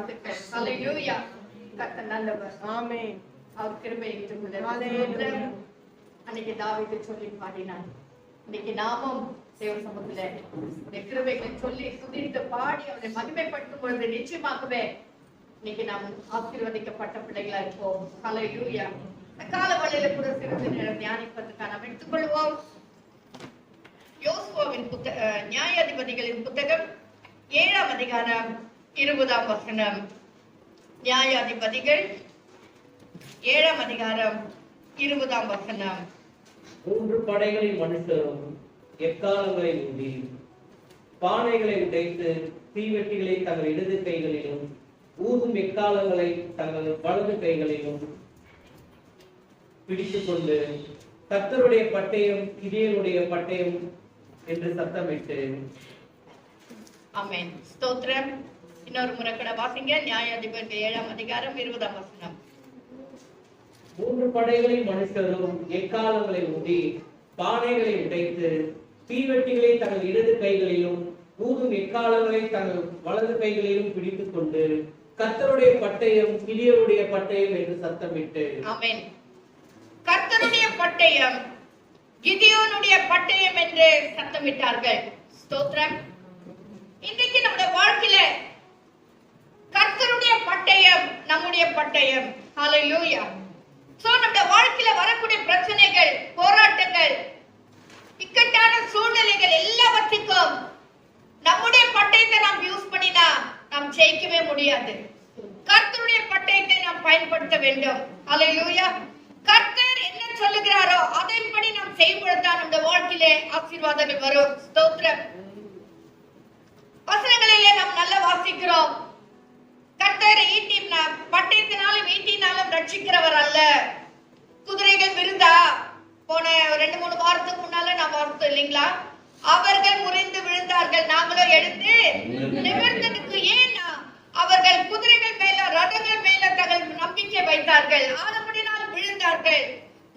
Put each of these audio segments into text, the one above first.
வாழ்த்துக்கள். ஹalleluya. கர்த்தர் நல்லவர். ஆமென். அவர் கிருபை இருக்கிறது. அன்னைக்கு தாவீது சொல்லி பாடினான். இன்னைக்கு நாமும் தேவ சமூகத்துல இந்த கிருபைகளை சொல்லி துதித்து பாடி அவரை மகிமைப்படுத்தும் பொழுது நிச்சயமாகவே இன்னைக்கு நாம் ஆசீர்வதிக்கப்பட்ட பிள்ளைகளா இருப்போம். ஹalleluya. கால வழியில கூட சிறிது நேரம் தியானிப்பதற்காக நாம் எடுத்துக்கொள்வோம். யோசுவாவின் நியாயாதிபதிகளின் புத்தகம் 7ஆம் அதிகாரம் 20ஆம் வசனம். நியாயாதிபதிகள் 7ஆம் அதிகாரம் 20ஆம் வசனம். 3 படைகளின் மனுஷரும் எக்காலங்களை ஊதி பானைகளை உடைத்து தீவெட்டிகளை தங்கள் இடது கைகளிலும் ஊதும் எக்காலங்களை தங்கள் வலது கைகளிலும் பிடித்துக் கொண்டு கர்த்தருடைய பட்டயம் கிதியோனுடைய பட்டயம் என்று சத்தமிட்டு. ஆமென். ஸ்தோத்திரம். இன்னொரு முறை கூட வாசிங்க. நியாயாதிபதிகள் 7ஆம் அதிகாரம் 20ஆம் வசனம். 3 படைகளின் மனுஷரும் எக்காலங்களை ஊதி பானைகளை உடைத்து தீவெட்டிகளை தங்கள் இடது கைகளிலும் ஊதும் எக்காலங்களை தங்கள் வலது கைகளிலும் பிடித்துக் கொண்டு கர்த்தருடைய பட்டயம் கிதியோனுடைய பட்டயம் என்று சத்தமிட்டு. ஆமென். கர்த்தருடைய பட்டயம் கிதியோனுடைய பட்டயம் என்று சத்தமிட்டார்கள். ஸ்தோத்திரம். இன்றைக்கு நம்முடைய வாழ்க்கையில கர்த்தருடைய பட்டயம் நம்முடைய பட்டயம். ஹalleluya. சோ நம்முடைய வாழ்க்கையில வரக்கூடிய பிரச்சனைகள், போராட்டங்கள், இக்கட்டான சூழ்நிலைகள் எல்லாவற்றுக்கும் நம்முடைய பட்டயத்தை நாம் யூஸ் பண்ணினா நாம் ஜெயிக்கவே முடியாது. கர்த்தருடைய பட்டயத்தை நாம் பயன்படுத்த வேண்டும். ஹalleluya. கர்த்தர் என்ன சொல்லுகிறாரோ அதன்படி நாம் செய்யும்பொழுதுதான் நம்முடைய வாழ்க்கையிலே ஆசீர்வாதங்கள் வரும். ஸ்தோத்திரம். வசனங்களிலே நாம் நல்லா வாசிக்கிறோம். கர்த்தர் பட்டயத்தினாலும் ஈட்டினாலும் ரட்சிக்கிறவர் அல்ல. குதிரைகள் விருந்தா போன 2-3 வாரத்துக்கு முன்னால நான் வாசித்தோம் இல்லைங்களா? அவர்கள் முறிந்து விழுந்தார்கள், நாங்களோ எடுத்து நிமிர்ந்ததுக்கு. ஏன்னா அவர்கள் குதிரைகள் மேல ரதங்கள் மேல தங்கள் நம்பிக்கை வைத்தார்கள், ஆனபடினால் விழுந்தார்கள்.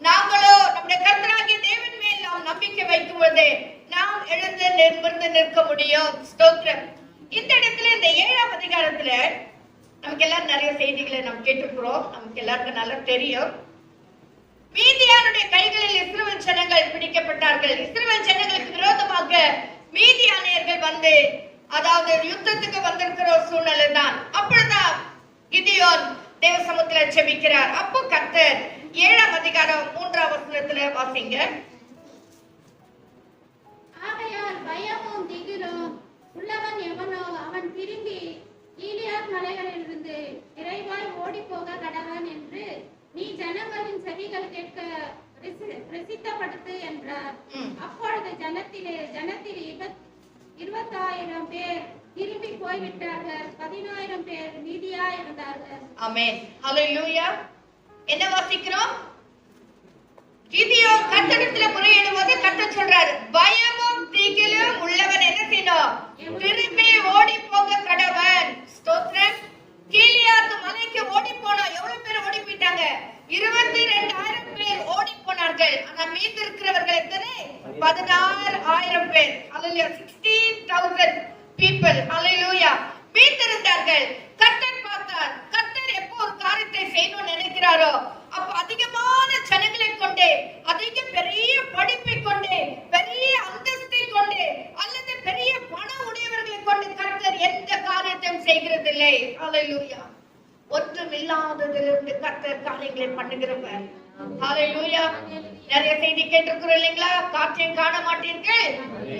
நாங்களோ நம்முடைய கர்த்தராகிய தேவன் மேல் நாம் நம்பிக்கை வைக்கும் பொழுது நாம் எழுந்து நிமிர்ந்து நிற்க முடியும். ஸ்தோத்திரம். இந்த இடத்துல இந்த 7ஆம் அதிகாரத்துல நமக்கு எல்லாரும் நிறைய செய்திகளை நாம் கேட்டிருக்கிறோம். நமக்கு எல்லாருக்கும் நல்லா தெரியும். மீதியானுடைய கைகளில் இஸ்ரவேல் ஜனங்கள் பிடிக்கப்பட்டார்கள். இஸ்ரவேல் ஜனங்களுக்கு விரோதமாக மீதியானியர்கள் வந்து, அதாவது யுத்தத்துக்கு வந்திருக்கிற ஒரு சூழ்நிலை தான். அப்பொழுதுதான் கிதியோன் தேவ சமூகத்துல ஜெபிக்கிறார். அப்போ கர்த்தர் 7ஆம் அதிகாரம் 3ஆம் வசனத்துல வாசிங்க. ஆகையால் பயமும் திகிலும் உள்ளவன் எவனோ அவன் திரும்பி கீலேயாத் மலைகளிலிருந்து விரைவாய் ஓடி போக கடவன் என்று நீ ஜனங்களின் செவிகள் கேட்க பிரசித்தப்படுத்து என்றார். அப்பொழுது ஜனத்தில் 20,000 பேர் திரும்பி போய்விட்டார்கள், 10,000 பேர் மீதியா இருந்தார்கள். ஆமென். ஹalleluya. என்ன வாசிக்கிறோம்? கிதியோன் கர்த்தரிடத்துல முறையிடும்போது கர்த்தர் சொல்றாரு, பயமும் திகிலும் உள்ளவன் என்ன செய்யணும்? திரும்பி ஓடி போக கடவன். ஸ்தோத்திரம். கீலேயாத் மலைக்கு ஓடி போனா எவ்வளவு பேர் ஓடி போயிட்டாங்க? 22,000 பேர் ஓடி போனார்கள். ஆனா மீதி இருக்கிறவர்கள் எத்தனை? 16,000 பேர். ஹalleluya. 16,000 people. ஹalleluya. மீதி இருந்தார்கள். கர்த்தர் பார்த்தார். கர்த்தர் எப்போ ஒரு காரியத்தை செய்யணும்னு நினைக்கிறாரோ அப்ப அதிகமான ஜனங்களை கொண்டு, அதிக பெரிய படிப்பை கொண்டு, பெரிய அந்தஸ்தை கொண்டு, அல்லது பெரிய பண உடையவர்களை கொண்டு கர்த்தர் எந்த காரியத்தையும் செய்கிறது இல்லை. ஹalleluya. ஒன்றும் இல்லாததிலிருந்து கர்த்தர் காரியங்களை பண்ணுகிறவர். ஹalleluya. நிறைய செய்தி கேட்டிருக்கிறோம் இல்லைங்களா? காற்றையும் காண மாட்டீர்கள்,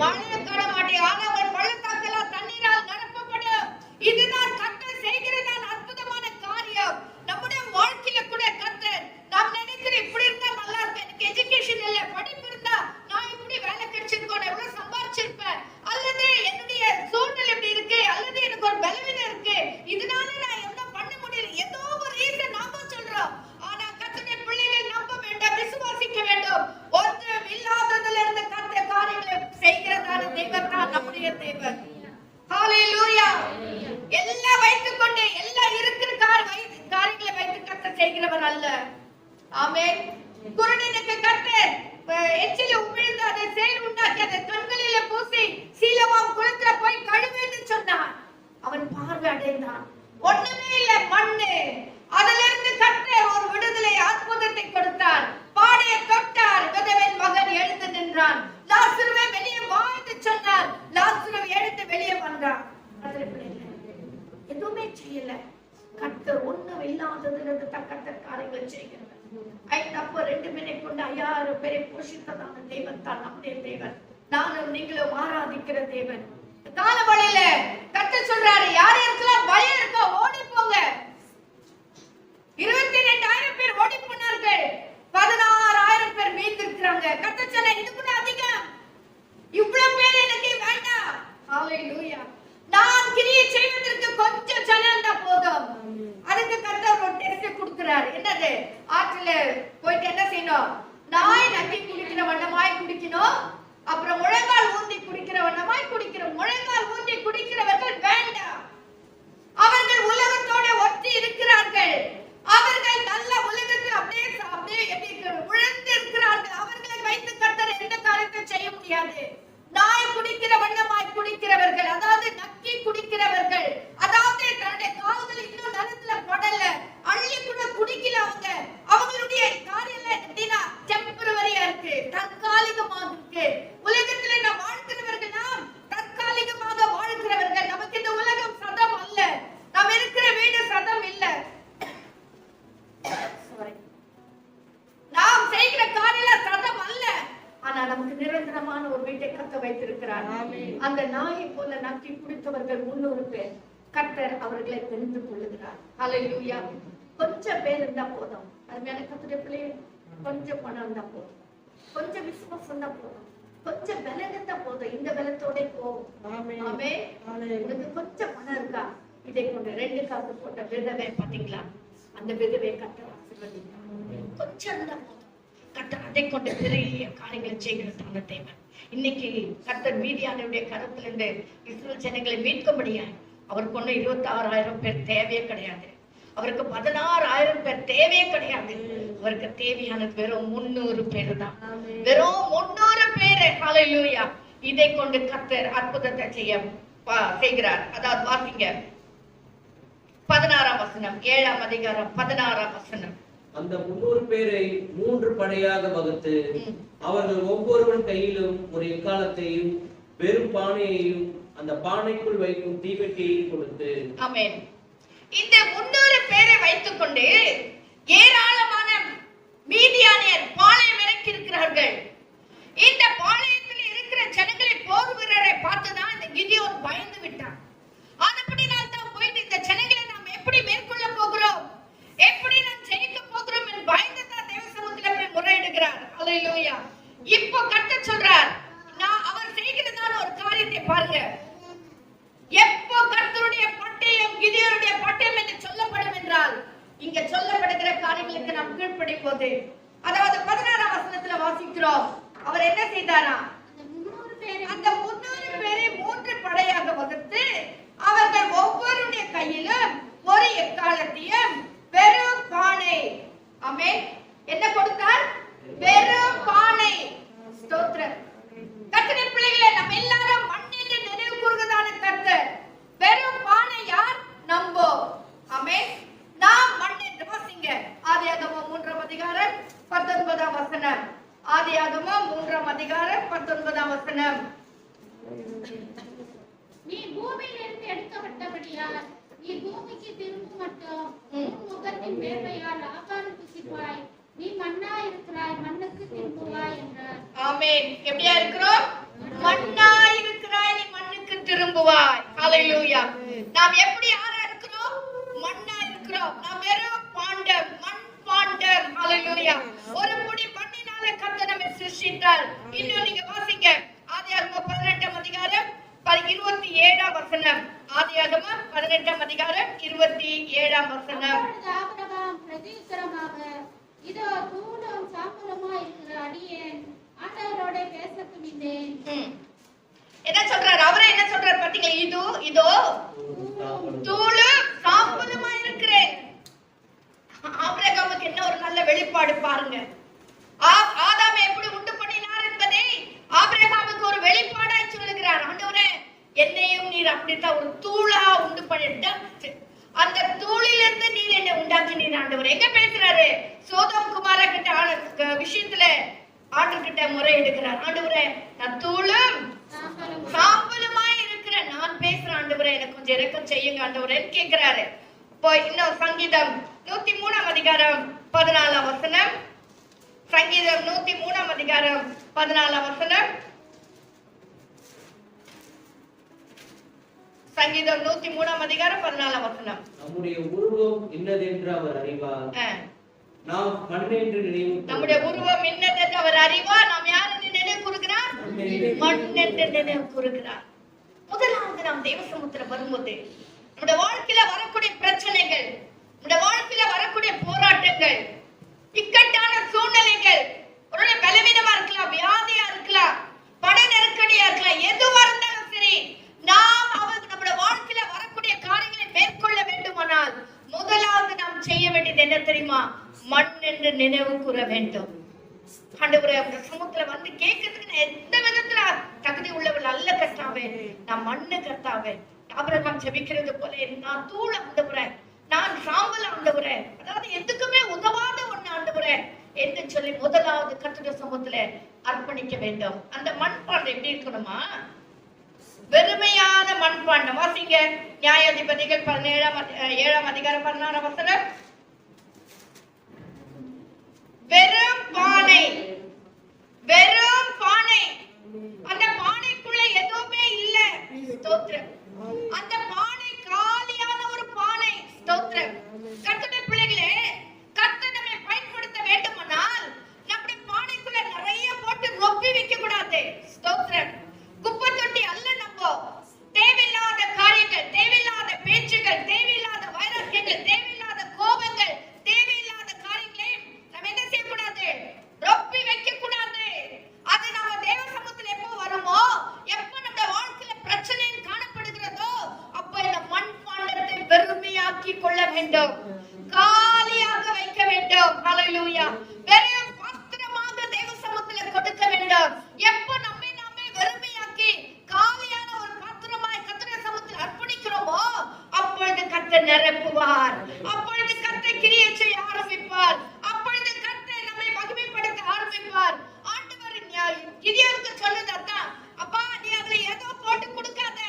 மழையும் காண மாட்டீர்கள், ஆனால் பள்ளத்தாக்கெல்லாம் தண்ணீரால் நிரப்பப்படும். இதுதான் கர்த்தர் செய்கிறதான அற்புதமான காரியம். நம்முடைய வாழ்க்கையில கூட கர்த்தர் நாம் நினைக்கிறோம் இப்படி இருந்தா நல்லா இருக்கும், எனக்கு எஜுகேஷன் இல்ல, படிப்பு இருந்தா நான் இப்படி வேலை கிடைச்சிருக்கோம், எவ்வளவு சம்பாதிச்சிருப்பேன், அல்லது என்னுடைய சூழ்நிலை இப்படி இருக்கு, அல்லது எனக்கு ஒரு பலவீனம் இருக்கு, இதனால நான் எவ்வளவு பண்ண முடியல, ஏதோ ஒரு ரீசன் நாம சொல்றோம். ஆனா கர்த்தருடைய பிள்ளைகள் நம்ப வேண்டும், விசுவாசிக்க வேண்டும். ஒன்றும் இல்லாததுல இருந்து கர்த்தர் காரியங்களை செய்கிறதான தேவன் தான் நம்முடைய தேவன். ஹalleluya. எல்லாம் வைத்துக் கொண்டு எல்லாம் இருக்கிற காரியங்களை வைத்து கர்த்தர் செய்கிறவர் அல்ல. ஆமென். குருடனுக்கு கர்த்தர் எச்சில உமிழ்ந்து அதை சேர் உண்டாக்கி அதை கண்களில பூசி சீலோவாம் குளத்துல போய் கழுவுன்னு சொன்னார். அவன் பார்வை அடைந்தான். ஒண்ணுமே செய்கிறவர். 5 அப்பம் 2 மீனை கொண்டு 5000 பேரை போஷித்ததான தேவன் தான் நம்முடைய தேவன். நானும் நீங்களும் ஆராதிக்கிற தேவன். காலவழியில கர்த்தர் சொல்றாரு, யார் யாருக்கெல்லாம் பயம் இருக்கோ ஓடி போங்க. 22,000 பேர் ஓடி போனார்கள், 16,000 பேர் மீந்து இருக்கிறாங்க. கர்த்தர் சொன்ன, இது கூட அதிகம், இவ்வளவு பேர் எனக்கு வேண்டாம். ஹalleluya. நான் கிரியை செய்வதற்கு கொஞ்சம் ஜனம் தான் போதும். அதுக்கு கர்த்தர் ஒரு டெஸ்ட் கொடுக்கிறார். என்னது? ஆற்றில போயிட்டு என்ன செய்யணும்? நாய் நக்கி குடிக்கிற வண்ணமாய் குடிக்கணும். அப்புறம் முழங்கால் ஊந்தி குடிக்கிற வண்ணமாய் குடிக்கிறோம். முழங்கால் ஊந்தி குடிக்கிறவர்கள் வேண்டாம். அவர்கள் உலகத்தோட ஒட்டி இருக்கிறார்கள். அவர்கள் நல்ல உலகத்தில் அப்படியே உழந்து இருக்கிறார்கள். அவர்களை வைத்து கர்த்தர் எந்த காரியத்தை செய்ய முடியாது. நாய் குடிக்கிற வண்ணமாய் குடிக்கிறவர்கள், அதாவது நக்கி குடிக்கிறவர்கள், அதாவது தன்னுடைய கால்கள் இன்னும் நிலத்துல படல, அள்ளி கூட குடிக்கல. அவங்களுடைய காரியம் எப்படின்னா டெம்பரவரியா இருக்கு, தற்காலிகமாக இருக்கு. உலகத்துல நாம் வாழ்கிறவர்கள், நாம் தற்காலிகமாக வாழ்கிறவர்கள். நமக்கு இந்த உலகம் சதம் அல்ல, நாம் இருக்கிற வீடு சதம் இல்ல. நாம் செய்கிற காரியம் சதம் அல்ல, ஆனா நமக்கு நிரந்தரமான ஒரு வீட்டை கர்த்தர் வைத்திருக்கிறார். அந்த நாயை போல நக்கி குடித்தவர்கள் 300 பேர். கர்த்தர் அவர்களை தெரிந்து கொள்ளுகிறார். ஹalleluya. கொஞ்சம் பேர் இருந்தா போதும். அது மேல கர்த்தருடைய பிள்ளைகள், கொஞ்சம் பணம் இருந்தா போதும், கொஞ்சம் விசுவாசம் இருந்தா போதும், கொஞ்சம் பலம் இருந்தா போதும். இந்த பலத்தோட போகும். ஆமென். உனக்கு கொஞ்சம் பணம் இருக்கா? இதை கொண்டு 2 காசு போட்ட விதவை பாத்தீங்களா? அந்த விதவை கர்த்தர் ஆசீர்வதிக்கிறார். கொஞ்சம் இருந்தா போதும், கர்த்தர் அதை கொண்டு பெரிய காரியங்களை செய்கிறதான தேவன். இன்னைக்கு கர்த்தர் மீதியானுடைய கருத்திலிருந்து இஸ்ரவேல் ஜனங்களை மீட்க முடியாது. அவருக்கு ஒண்ணு 26,000 பேர் தேவையே கிடையாது. அவருக்கு 16,000 பேர் தேவையே கிடையாது. அவருக்கு தேவையானது வெறும் 300 பேர் தான். வெறும் 300 பேர். ஹalleluya. இதை கொண்டு கர்த்தர் அற்புதத்தை செய்கிறார். அதாவது வாசிங்க 16ஆம் வசனம், 7ஆம் அதிகாரம் 16ஆம் வசனம். அந்த 300 பேரை 3 படையாக வகுத்து அவர்கள் ஒவ்வொருவன் கையிலும் ஒரு எக்காலத்தையும் வெறும் பானையையும் அந்த பானைக்குள் வைக்கும் தீவெட்டியையும் கொடுத்து. ஆமென். இந்த 300 பேரை வைத்துக் கொண்டு ஏராளமான மீதியானியர் பாளையம் இறக்கி இருக்கிறார்கள். இந்த பாளையத்தில் இருக்கிற ஜனங்களை போர் வீரரை பார்த்துதான் இந்த கிதியோன் பயந்து விட்டான். அதுபடினால் தான் போயிட்டு இந்த ஜனங்களை நாம் எப்படி மேற்கொள்ள போகிறோம், எப்படி நாம் ஜெயிக்க போகிறோம் என்று பயந்து தான் தேவ சமூகத்தில் போய் முறையிடுகிறார். ஹalleluya. இப்போ கர்த்தர் சொல்றார், நான் அவர் செய்கிறதான ஒரு காரியத்தை பாருங்க. எப்போ கர்த்தருடைய பட்டயம் கிதியோனுடைய பட்டயம் என்று சொல்லப்படும் என்றால், இங்க சொல்லப்படுகிற காரியங்களுக்கு நாம் கீழ்ப்படியும் போது, அதாவது 16ஆம் வசனத்துல வாசிக்கிறோம், அவர் என்ன செய்தாரா? அந்த 300 பேரை 3 படையாக வகுத்து அவர்கள் ஒவ்வொருடைய கையிலும் ஒரு எக்காலத்தையும் வெறும் பானை. ஆமென். என்ன கொடுத்தார்? வெறும் பானை. ஸ்தோத்திரம். கர்த்தருடைய பிள்ளைகளே, நம்ம எல்லாரும் மண்ணில் நினைவு கூறுகிறதான கர்த்தர். வெறும் பானை யார்? நம்போ. ஆமென். நாம் மண்ணில் வாசிங்க. ஆதியாகமம் 3ஆம் அதிகாரம் 19ஆம் வசனம். ஆதியாகமம் 3ஆம் அதிகாரம் 19ஆம் வசனம். நீ பூமியிலிருந்து எடுக்கப்பட்டபடியால் நீ பூமிக்கு திரும்பும் மட்டும் உன் முகத்தின் வேர்வையால் ஆகாரம் புசிப்பாய். நீ மண்ணா இருக்கிறாய், மண்ணுக்கு திரும்புவாய் என்றார். ஆமென். எப்படியா இருக்கிறோம்? மண்ணா இருக்கிறாய், நீ மண்ணுக்கு திரும்புவாய். ஹalleluya. நாம் எப்படி யாரா இருக்கிறோம்? மண்ணா இருக்கிறோம். நாம் வெறும் பாண்டம், மண் பாண்டம். ஹalleluya. ஒரு முடி மண்ணினால கர்த்தர் நம்மை சிருஷ்டித்தார். இன்னும் நீங்க வாசிங்க ஆதியாகமம் 18ஆம் அதிகாரம் 27ஆம் வசனம். ஆதியாகமம் 18ஆம் அதிகாரம் 27ஆம் வசனம். ஆபிரகாம் பிரதியுத்தரமாக, இதோ தூளும் சாம்பலுமாய் இருக்கிற அடியேன் ஆண்டவரோட பேச துணிந்தேன். என்ன சொல்றாரு? அவரே என்ன சொல்றாரு பாத்தீங்களா? இதோ தூளும் சாம்பலுமா இருக்கிறேன். ஆபிரகாமுக்கு என்ன ஒரு நல்ல வெளிப்பாடு பாருங்க. ஆதாமை எப்படி உண்டு பண்ணினார் என்பதை ஆபிரகாமுக்கு ஒரு வெளிப்பாடாய் சொல்லுகிறார். ஆண்டவரே, என்னையும் நீர் அப்படித்தான் ஒரு தூளா உண்டு பண்ணிட்டு, அந்த தூளிலிருந்து நீர் என்னை உண்டாக்கினீர் ஆண்டவரே. எங்க பேசுறாரு? சோதோம் குமாரா கிட்ட விஷயத்துல ஆண்டவர்கிட்ட முறை எடுக்கிறார். ஆண்டவரே, நான் தூளும் சாம்பலுமாய் இருக்கிறேன், நான் பேசுறேன் ஆண்டவரே, எனக்கு கொஞ்சம் இரக்கம் செய்யுங்க ஆண்டவரே கேட்கிறாரு. இப்போ இன்னும் சங்கீதம் 103ஆம் அதிகாரம் 14 வசனம். சங்கீதம் 103 அதிகாரம் 14 வசனம். சங்கீதம் 103 அதிகாரம் 14 வசனம். நம்முடைய உருவம் இன்னதென்று அவர் அறிவார், நாம் மண்ணென்று நினைவு. நம்முடைய உருவம் என்னதென்று அவர் அறிவார், நாம் யார் என்று நினைவு கூறுகிறார்? மண் என்று நினைவு கூறுகிறார். முதலாவது நாம் தேவ சமூகத்துல வரும்போது நம்முடைய வாழ்க்கையில வரக்கூடிய பிரச்சனைகள், நம்முடைய வாழ்க்கையில வரக்கூடிய போராட்டங்கள், இக்கட்டான சூழ்நிலைகள், ஒரு பலவீனமா இருக்கலாம், வியாதியா இருக்கலாம், பண நெருக்கடியா இருக்கலாம், எதுவா இருந்தாலும் சரி, நாம் நம்முடைய வாழ்க்கையில வரக்கூடிய காரியங்களை மேற்கொள்ள வேண்டுமானால் முதலாவது நாம் செய்ய வேண்டியது என்ன தெரியுமா? மண் என்று நினைவு கூற வேண்டும். ஆண்டவரே, உங்க சமூகத்துல வந்து கேட்கறதுக்கு நான் எந்த விதத்துல தகுதி உள்ளவள் அல்ல கர்த்தாவே, நான் மண்ணு கர்த்தாவே. ஆபிரகாம் ஜெபிக்கிறது போல நான் தூள் ஆண்டவரே, நான் சாம்பல் ஆண்டவரே, அதாவது எதுக்குமே உதவாத ஒண்ணு ஆண்டவரே என்று சொல்லி முதலாவது கர்த்தருடைய சமூகத்துல அர்ப்பணிக்க வேண்டும். அந்த மண்பாண்டம் எப்படி இருக்கணுமா? வெறுமையான மண்பாண்டம். வாசிங்க நியாயாதிபதிகள் 17 அதிகாரம் 16 வசனம். வெறும் பானை, வெறும் பானை, அந்த பானைக்குள்ள எதுவுமே இல்ல. ஸ்தோத்திரம். அந்த பானை காலியான ஒரு பானை. ஸ்தோத்திரம். கர்த்தருடைய பிள்ளைகளே, கர்த்தர் நம்மை பயன்படுத்த வேண்டுமானால் நம்முடைய பானைக்குள்ள நிறைய போட்டு ரொப்பி வைக்க கூடாது. ஸ்தோத்திரம். குப்பை தொட்டி அல்ல. நம்ம தேவையில்லாத காரியங்கள், தேவையில்லாத பேச்சுகள், தேவையில்லாத வைராக்கியங்கள், தேவையில்லாத கோபங்கள், தேவையில்லாத காரியங்களை நம்ம என்ன செய்யக்கூடாது? ரொப்பி வைக்க கூடாது. அது நம்ம தேவ சமூகத்தில் எப்போ வருமோ, எப்போ நம்ம வாழ்க்கையில பிரச்சனை காணப்படுகிறதோ, அப்ப இந்த மண் பாண்டத்தை வெறுமையாக்கி கொள்ள வேண்டும், காலியாக வைக்க வேண்டும். ஹல்லேலூயா. வெறும் பாத்திரமாக தேவ சமூகத்தில் கொடுக்க வேண்டும். எப்போ நம்மை நாமே வெறுமையாக்கி காலியான ஒரு பாத்திரமாய் கர்த்தருடைய சமூகத்தில் அர்ப்பணிக்கிறோமோ, அப்பொழுது கர்த்தர் நிரப்புவார், அப்பொழுது கர்த்தர் கிரியை செய்ய ஆரம்பிப்பார், அப்பொழுது கர்த்தர் நம்மை மகிமைப்படுத்த ஆரம்பிப்பார். ஆண்டவர் கிதியோனுக்கு சொன்னது அதான், அப்பா நீ அதுல ஏதோ போட்டு கொடுக்காத,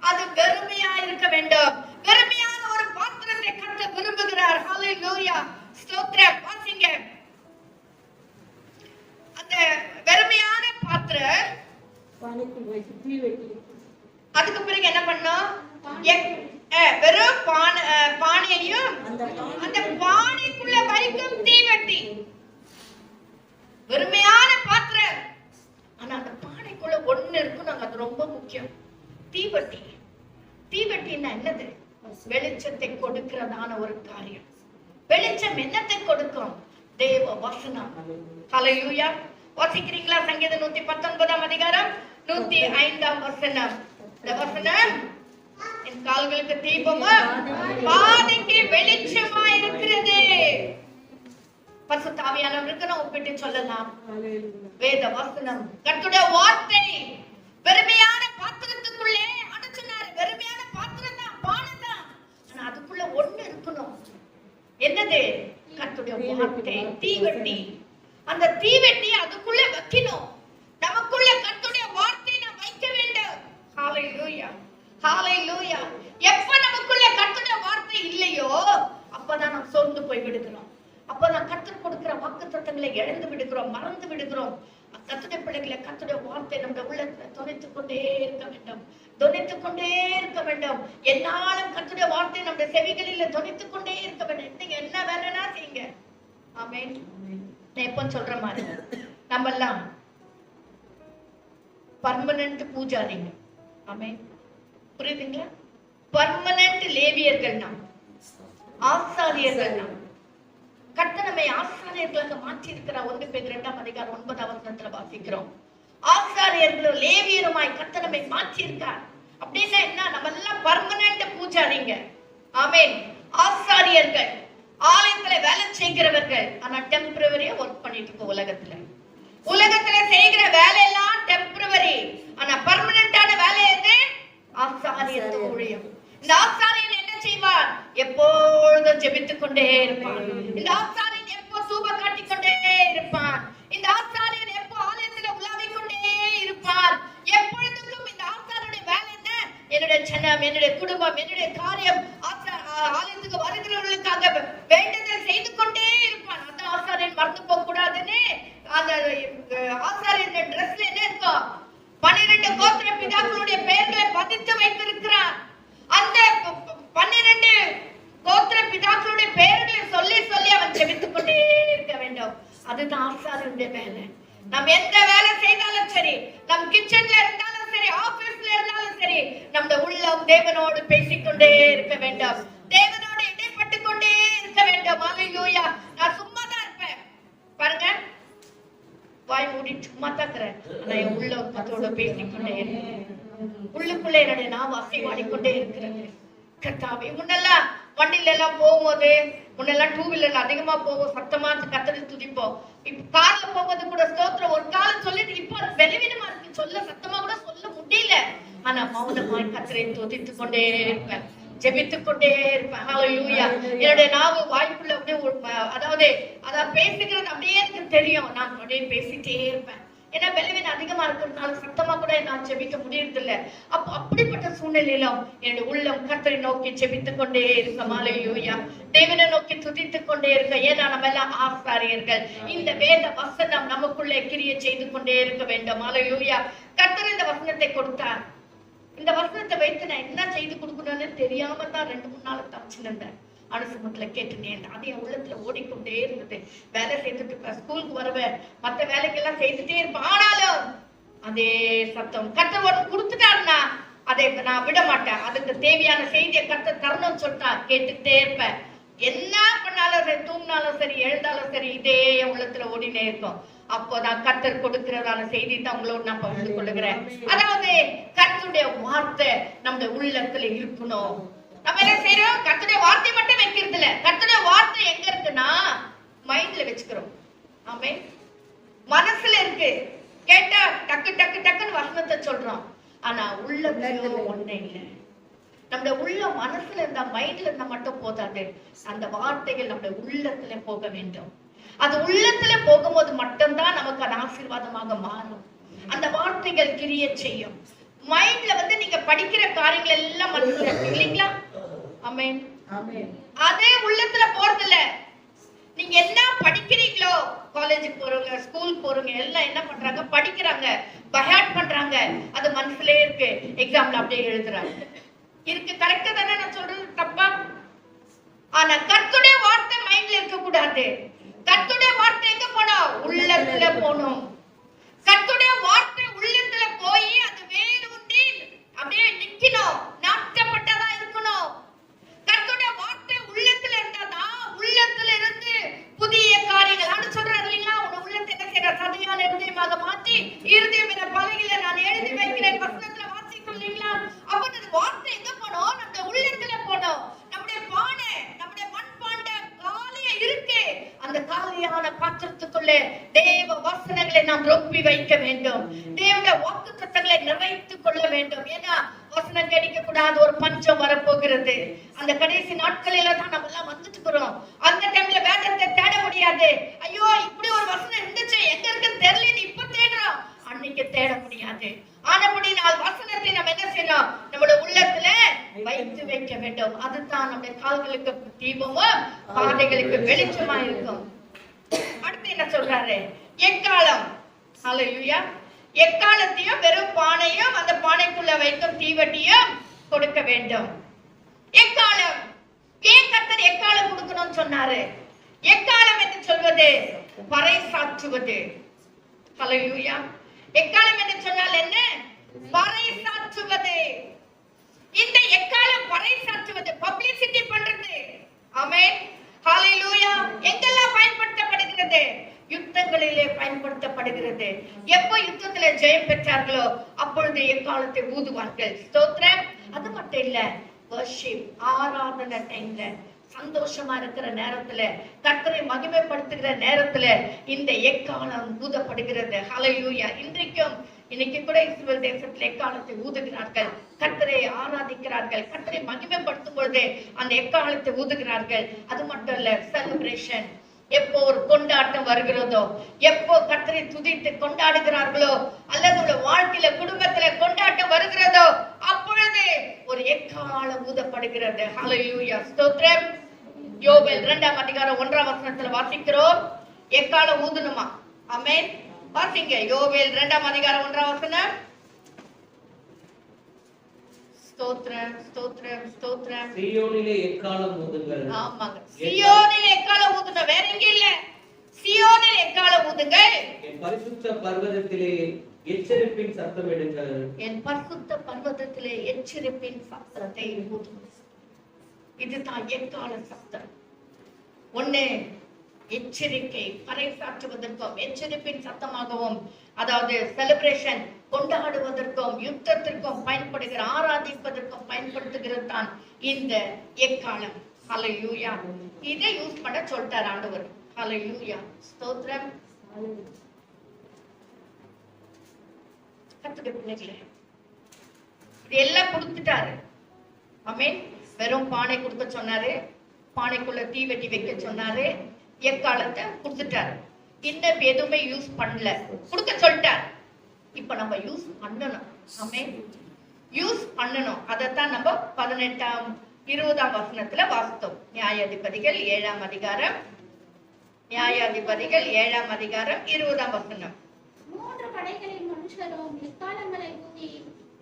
அது வெறுமையா இருக்க வேண்டும். வெறுமையான ஒரு பாத்திரத்தை கர்த்தர் விரும்புகிறார். ஹல்லேலூயா. ஸ்தோத்திரம். வாசிங்க. அந்த வெறுமையான பாத்திரம் அதுக்கு பிறகு என்ன பண்ணோம்? வெறும் பானையையும் அந்த பானைக்குள்ள வைக்கும் தீவெட்டி. வெறுமையான பாத்திரம், ஆனா அந்த பானைக்குள்ள ஒண்ணு இருக்கும், அது ரொம்ப முக்கியம். தீவெட்டி. தீவெட்டின்னா என்னது? வெளிச்சத்தை கொடுக்கிறதான ஒரு காரியம். வெளிச்சம் என்னத்தை கொடுக்கும்? தேவ வசனம். ஹல்லேலூயா. வாசிக்கிறீங்களா? சங்கீதம் 119 அதிகாரம் 105 வசனம். இந்த வசனம், என் கால்களுக்கு தீபமும் பாதைக்கு வெளிச்சமா இருக்கிறது. பரிசுத்த ஆவியானவருக்கு நான் ஒப்பிட்டு சொல்லலாம். வேத வசனம், கர்த்தருடைய வார்த்தை. வெறுமையான பாத்திரத்துக்குள்ளே அடைச்சினாரு. வெறுமையான பாத்திரம் தான், பானை தான், ஆனா அதுக்குள்ள ஒண்ணு இருக்கணும். என்னது? கர்த்தருடைய வார்த்தை. தீவெட்டி. அந்த தீவெட்டி அதுக்குள்ள வைக்கணும். நமக்குள்ள கர்த்தருடைய வார்த்தை நாம் வைக்க வேண்டும். ஹல்லேலூயா. ஹல்லேலூயா. எப்ப நமக்குள்ள கர்த்தருடைய வார்த்தை இல்லையோ, அப்பதான் நாம் சோர்ந்து போய் விடுகிறோம். அப்பதான் கர்த்தர் கொடுக்கிற வாக்குத்தத்தங்களை இழந்து விடுகிறோம், மறந்து விடுகிறோம். கர்த்தருடைய பிள்ளைகளை கர்த்தருடைய வார்த்தை நம்முடைய உள்ளத்துல துணைத்துக் கொண்டே இருக்க வேண்டும், துணைத்துக் கொண்டே இருக்க வேண்டும். என்னாலும் கர்த்தருடைய வார்த்தை நம்முடைய செவிகளில் துணைத்துக் கொண்டே இருக்க வேண்டும். நீங்க என்ன வேலைன்னா செய்யுங்க. ஆமென். நான் எப்ப சொல்ற மாதிரி நம்ம எல்லாம் பர்மனன்ட் பூஜாரிங்க. ஆமென். புரியுதுங்களா? பர்மனன்ட் லேவியர்கள் நாம், ஆசாரியர்கள் நாம். கர்த்தர் நம்மை ஆசாரியர்களாக மாற்றி இருக்கிறார். 1 பேதுரு 2 அதிகாரம் 9 வசனத்துல வாசிக்கிறோம். ஆசாரியர்களும் லேவியருமாய் கர்த்தர் நம்மை மாற்றி இருக்கார். அப்படின்னா என்ன? நம்ம எல்லாம் பர்மனன்ட் பூஜாரிங்க. ஆமென். ஆசாரியர்கள், ஆலயத்துல வேலை செய்கிறவர்கள், ஆனா டெம்பரவரியா ஒர்க் பண்ணிட்டு இருக்கோம். உலகத்துல செய்கிற வேலை எல்லாம் டெம்பரவரி, ஆனா பர்மனன்டான வேலை எது? ஆசாரியர் ஊழியம். இந்த ஆசாரியன் என்ன செய்வார்? எப்பொழுதும் ஜெபித்துக் கொண்டே இருப்பான். இந்த ஆசாரியன் எப்போ தூப காட்டிக் கொண்டே இருப்பான். இந்த ஆசாரியன் எப்போ ஆலயத்துல உலாவிக் கொண்டே இருப்பார். எப்பொழுதும் இந்த ஆசாரியனுடைய வேலை என்ன? என்னுடைய ஜனம், என்னுடைய குடும்பம், என்னுடைய காரியம், ஆலயத்துக்கு வருகிறவர்களுக்காக வேண்டுதல் செய்து கொண்டே இருப்பான். 12 கோத்திர பிதாக்களுடைய பெயர்களை பதித்து வைத்திருக்கிறார். அந்த 12 கோத்திர பிதாக்களுடைய பெயர்களை சொல்லி சொல்லி அவன் ஜெபித்துக் கொண்டே இருக்க வேண்டும். அதுதான் ஆசாரியனுடைய வேலை. நாம் எந்த வேலை செய்தாலும் சரி, நம் கிச்சன்ல இருந்தாலும் சரி, ஆபீஸ்ல இருந்தாலும் சரி, நம்முடைய உள்ளம் தேவனோடு பேசிக்கொண்டே இருக்க வேண்டும். தேவனோடு இடைப்பட்டு கொண்டே இருக்க வேண்டும். ஹல்லேலூயா. நான் சும்மா தான் இருப்பேன் பாருங்க, வாய் மூடி சும்மா தான் இருக்கிறேன். ஆனா என் உள்ளத்தோட பேசிக்கொண்டே இருக்கேன். உள்ளுக்குள்ளே என்னுடைய நான் அசைவாடிக்கொண்டே இருக்கிறது. கர்த்தாவே, முன்னெல்லாம் வண்டியில எல்லாம் போகும்போது, முன்னெல்லாம் டூ வீலர்ல அதிகமா போவோம், சத்தமா கர்த்தரை துதிப்போம். இப்ப கார்ல போகும்போது கூட ஸ்தோத்திரம் ஒரு காலம் சொல்லிட்டு இப்போ பலவீனமா இருக்கு, சொல்ல சத்தமா கூட சொல்ல முடியல. ஆனா மௌனமாய் கர்த்தரை துதித்துக் கொண்டே இருப்பேன், ஜெபித்துக் கொண்டே இருப்பேன். ஹல்லேலூயா. என்னுடைய நாவு வாய்ப்புள்ள அப்படியே அதாவது பேசுகிறது அப்படியே எனக்கு தெரியும். நான் அப்படியே பேசிட்டே இருப்பேன். ஏன்னா பலவீனம் அதிகமா இருக்கிறதுனால சத்தமா கூட நான் ஜெபிக்க முடியறது இல்ல. அப்போ அப்படிப்பட்ட சூழ்நிலையிலும் என்னுடைய உள்ளம் கர்த்தரை நோக்கி ஜெபித்துக் கொண்டே இருக்க. ஹல்லேலூயா. தேவனை நோக்கி துதித்துக் கொண்டே இருக்க. ஏன்னா நம்ம எல்லாம் ஆசாரியர்கள். இந்த வேத வசனம் நமக்குள்ளே கிரியை செய்து கொண்டே இருக்க வேண்டும். ஹல்லேலூயா. கர்த்தர் இந்த வசனத்தை கொடுத்தார். இந்த வசனத்தை வைத்து நான் என்ன செய்து கொடுக்கணும்னு தெரியாம தான் 2-3 நாள் தப்பிச்சுருந்தேன். அனுசமத்துல கேட்டுனேன். அது என் உள்ளத்துல ஓடிக்கொண்டே இருந்தது. வேலை செய்துட்டு இருப்பேன், ஸ்கூலுக்கு வருவேன், மத்த வேலைக்கெல்லாம் செய்துட்டே இருப்பேன். ஆனாலும் அதே சத்தம் கர்த்தர் ஒன்று கொடுத்துட்டாருன்னா அதை நான் விட மாட்டேன். அதுக்கு தேவையான செய்தியை கர்த்தர் தரணும்னு சொல்லிட்டா கேட்டுக்கிட்டே இருப்பேன். என்ன பண்ணாலும் சரி, தூங்கினாலும் சரி, எழுந்தாலும் சரி, இதே என் உள்ளத்துல ஓடினே இருக்கும். அப்போதான் கர்த்தர் கொடுக்கிறதான செய்தி தான் உங்களோட நான் பகிர்ந்து கொள்ளுகிறேன். அதாவது கர்த்தருடைய வார்த்தை நம்முடைய உள்ளத்துல இருக்கணும். நம்ம என்ன செய்யறோம்? கர்த்தருடைய வார்த்தை மட்டும் வைக்கிறது இல்ல. கர்த்தருடைய வார்த்தை எங்க இருக்குன்னா மைண்ட்ல வச்சுக்கிறோம். ஆமென். மனசுல இருக்கு, கேட்டா டக்கு டக்கு டக்குன்னு வசனத்தை சொல்றோம். ஆனா உள்ளத்துல ஒண்ணே இல்லை. நம்முடைய உள்ள மனசுல இருந்தா, மைண்ட்ல இருந்தா மட்டும் போதாது. அந்த வார்த்தைகள் நம்முடைய உள்ளத்துல போக வேண்டும். அது உள்ளத்துல போகும்போது மட்டும்தான் நமக்கு அது ஆசீர்வாதமாக மாறும். அந்த வார்த்தைகள் கிரிய செய்யும். மைண்ட்ல நீங்க படிக்கிற காரியங்கள் எல்லாம் மனசுல இருக்கு இல்லீங்களா? ஆமென். அதே உள்ளத்துல போறது இல்ல. நீங்க என்ன படிக்கிறீங்களோ, காலேஜுக்கு போறவங்க, ஸ்கூல் போறவங்க எல்லாம் என்ன பண்றாங்க? படிக்கிறாங்க, பயாட் பண்றாங்க. அது மனசுலயே இருக்கு. எக்ஸாம்ல அப்படியே எழுதுறாங்க. இருக்கு, கரெக்டா தானே நான் சொல்றது? தப்பா? ஆனா கர்த்தருடைய வார்த்தை மைண்ட்ல இருக்க கூடாது. கர்த்தருடைய வார்த்தை எங்க போணும்? உள்ளத்துல போணும். கர்த்தருடைய வார்த்தை உள்ளத்துல போய் அது வேறு உண்டி அப்படியே நிக்கணும், நாட்டப்பட்டதா இருக்கணும். கர்த்தருடைய வார்த்தை உள்ளத்துல இருந்தாதான் உள்ளத்துல இருந்து புதிய காரியங்கள் நான் சொல்றேன் இல்லைங்களா? உங்க உள்ளத்தை என்ன செய்யற? சதையான இருதயமாக மாற்றி இருதயம் என்ற பலகையில நான் எழுதி வைக்கிறேன். வசனத்துல வாசிக்கும் இல்லைங்களா? அப்ப அந்த வார்த்தை எங்க போனோம்? நம்ம உள்ளத்துல போனோம். நம்முடைய பானை, நம்முடைய மண்பாண்ட காலியா இருக்கு. அந்த காலியான பாத்திரத்துக்குள்ளே தேவ வசனங்களை நாம் ரொப்பி வைக்க வேண்டும். தேவனுடைய வாக்குத்தத்தங்களை நிறைத்துக் கொள்ள வேண்டும். ஏன்னா வசனம் கிடைக்க கூடாது, ஒரு பஞ்சம் வரப்போகிறது. அந்த கடைசி நாட்களில தான் நம்ம எல்லாம் வந்துட்டு இருக்கிறோம். அந்த டைம்ல வேதத்தை தேட முடியாது. ஐயோ, இப்படி ஒரு வசனம் இருந்துச்சு, எங்க இருக்குன்னு தெரியலன்னு இப்ப தேடுறோம். அன்னைக்கு தேட முடியாது. ஆனபடி நாள் வசனத்தை நம்ம என்ன செய்யணும்? நம்மளோட உள்ளத்துல வைத்து வைக்க வேண்டும். அதுதான் நம்முடைய கால்களுக்கு தீபமும் பாதைகளுக்கு வெளிச்சமா இருக்கும். அடுத்து என்ன சொல்றாரு? எக்காலம். ஹல்லேலூயா. எக்காலத்தையும் வெறும் பானையும் அந்த பானைக்குள்ள வைக்கும் தீவட்டியும் கொடுக்க வேண்டும். எக்காலம். ஏன் கர்த்தர் எக்காலம் கொடுக்கணும்னு சொன்னாரு? எக்காலம் என்று சொல்வது பறைசாற்றுவது. ஹல்லேலூயா. எக்காலம் என்று சொன்னால் என்ன? பறைசாற்றுவது. இந்த எக்காலம் பறைசாற்றுவது, பப்ளிசிட்டி பண்றது. ஆமென். ஹல்லேலூயா. எங்கெல்லாம் பயன்படுத்தப்படுகிறது? யுத்தங்களிலே பயன்படுத்தப்படுகிறது. எப்போ யுத்தத்துல ஜெயம் பெற்றார்களோ அப்பொழுது எக்காலத்தை ஊதுவார்கள். ஸ்தோத்திரம். அது மட்டும் இல்ல, வர்ஷிப், ஆராதனை டைம்ல, சந்தோஷமா இருக்கிற நேரத்துல, கர்த்தரை மகிமைப்படுத்துகிற நேரத்துல இந்த எக்காலம் ஊதப்படுகிறது. ஹல்லேலூயா. இன்னைக்கு கூட இஸ்ரவேல் தேசத்துல எக்காலத்தை ஊதுகிறார்கள். கர்த்தரை ஆராதிக்கிறார்கள். கர்த்தரை மகிமைப்படுத்தும் பொழுது அந்த எக்காலத்தை ஊதுகிறார்கள். அது மட்டும் இல்ல, செலிப்ரேஷன். எப்போ ஒரு கொண்டாட்டம் வருகிறதோ, எப்போ கர்த்தரை துதித்து கொண்டாடுகிறார்களோ, அல்லது வாழ்க்கையில குடும்பத்துல கொண்டாட்டம் வருகிறதோ, அப்பொழுது ஒரு எக்காலம் ஊதப்படுகிறது. ஹல்லேலூயா. ஸ்தோத்திரம். யோவேல் 2ஆம் அதிகாரம் 1ஆம் வசனத்துல வாசிக்கிறோம். எக்காலம் ஊதணுமா? ஆமென். வாசிங்க. யோவேல் 2ஆம் அதிகாரம் 1ஆம் வசனம். ஸ்தோத்திரம் ஸ்தோத்திரம் ஸ்தோத்திரம். சீயோனிலே எக்காலம் ஊதுங்கள். ஆமாங்க, சியோனில் எக்காலம் ஊதுங்க, வேற எங்க இல்ல, சியோனில் எக்காலம் ஊதுங்கள். என் பரிசுத்த பர்வதத்திலே எச்சரிப்பின் சத்தமிடுங்கள். என் பரிசுத்த பர்வதத்திலே எச்சரிப்பின் சத்தத்தை ஊதுங்கள். இதுதான் எக்கால சத்தம். ஒண்ணு, எச்சரிக்கை பறைசாற்றுவதற்கும் எச்சரிப்பின் சத்தமாகவும், அதாவது செலிப்ரேஷன் கொண்டாடுவதற்கும் யுத்தத்திற்கும் பயன்படுகிற ஆராதிப்பதற்கும் பயன்படுத்துகிறது தான் இந்த எக்காலம். ஹல்லேலூயா. இதை யூஸ் பண்ண சொல்லிட்டார் ஆண்டவர். ஹல்லேலூயா, ஸ்தோத்திரம். கர்த்தருடைய பிள்ளைகளே, இது எல்லாம் கொடுத்துட்டாரு. ஆமென். வெறும் பானை கொடுக்க சொன்னாரு, பானைக்குள்ள தீ வெட்டி வைக்க சொன்னாரு, எக்காலத்தை கொடுத்துட்டாரு. இன்னும் எதுவுமே யூஸ் பண்ணல, கொடுக்க சொல்லிட்டார். இப்ப நம்ம யூஸ் பண்ணணும். ஆமென், யூஸ் பண்ணணும். அதைத்தான் நம்ம 18ஆம் 20ஆம் வசனத்துல வாசித்தோம். நியாயாதிபதிகள் 7ஆம் அதிகாரம், நியாயாதிபதிகள் 7ஆம் அதிகாரம் 20ஆம் வசனம். 3 படைகளின் மனுஷரும் எக்காலங்களை ஊதி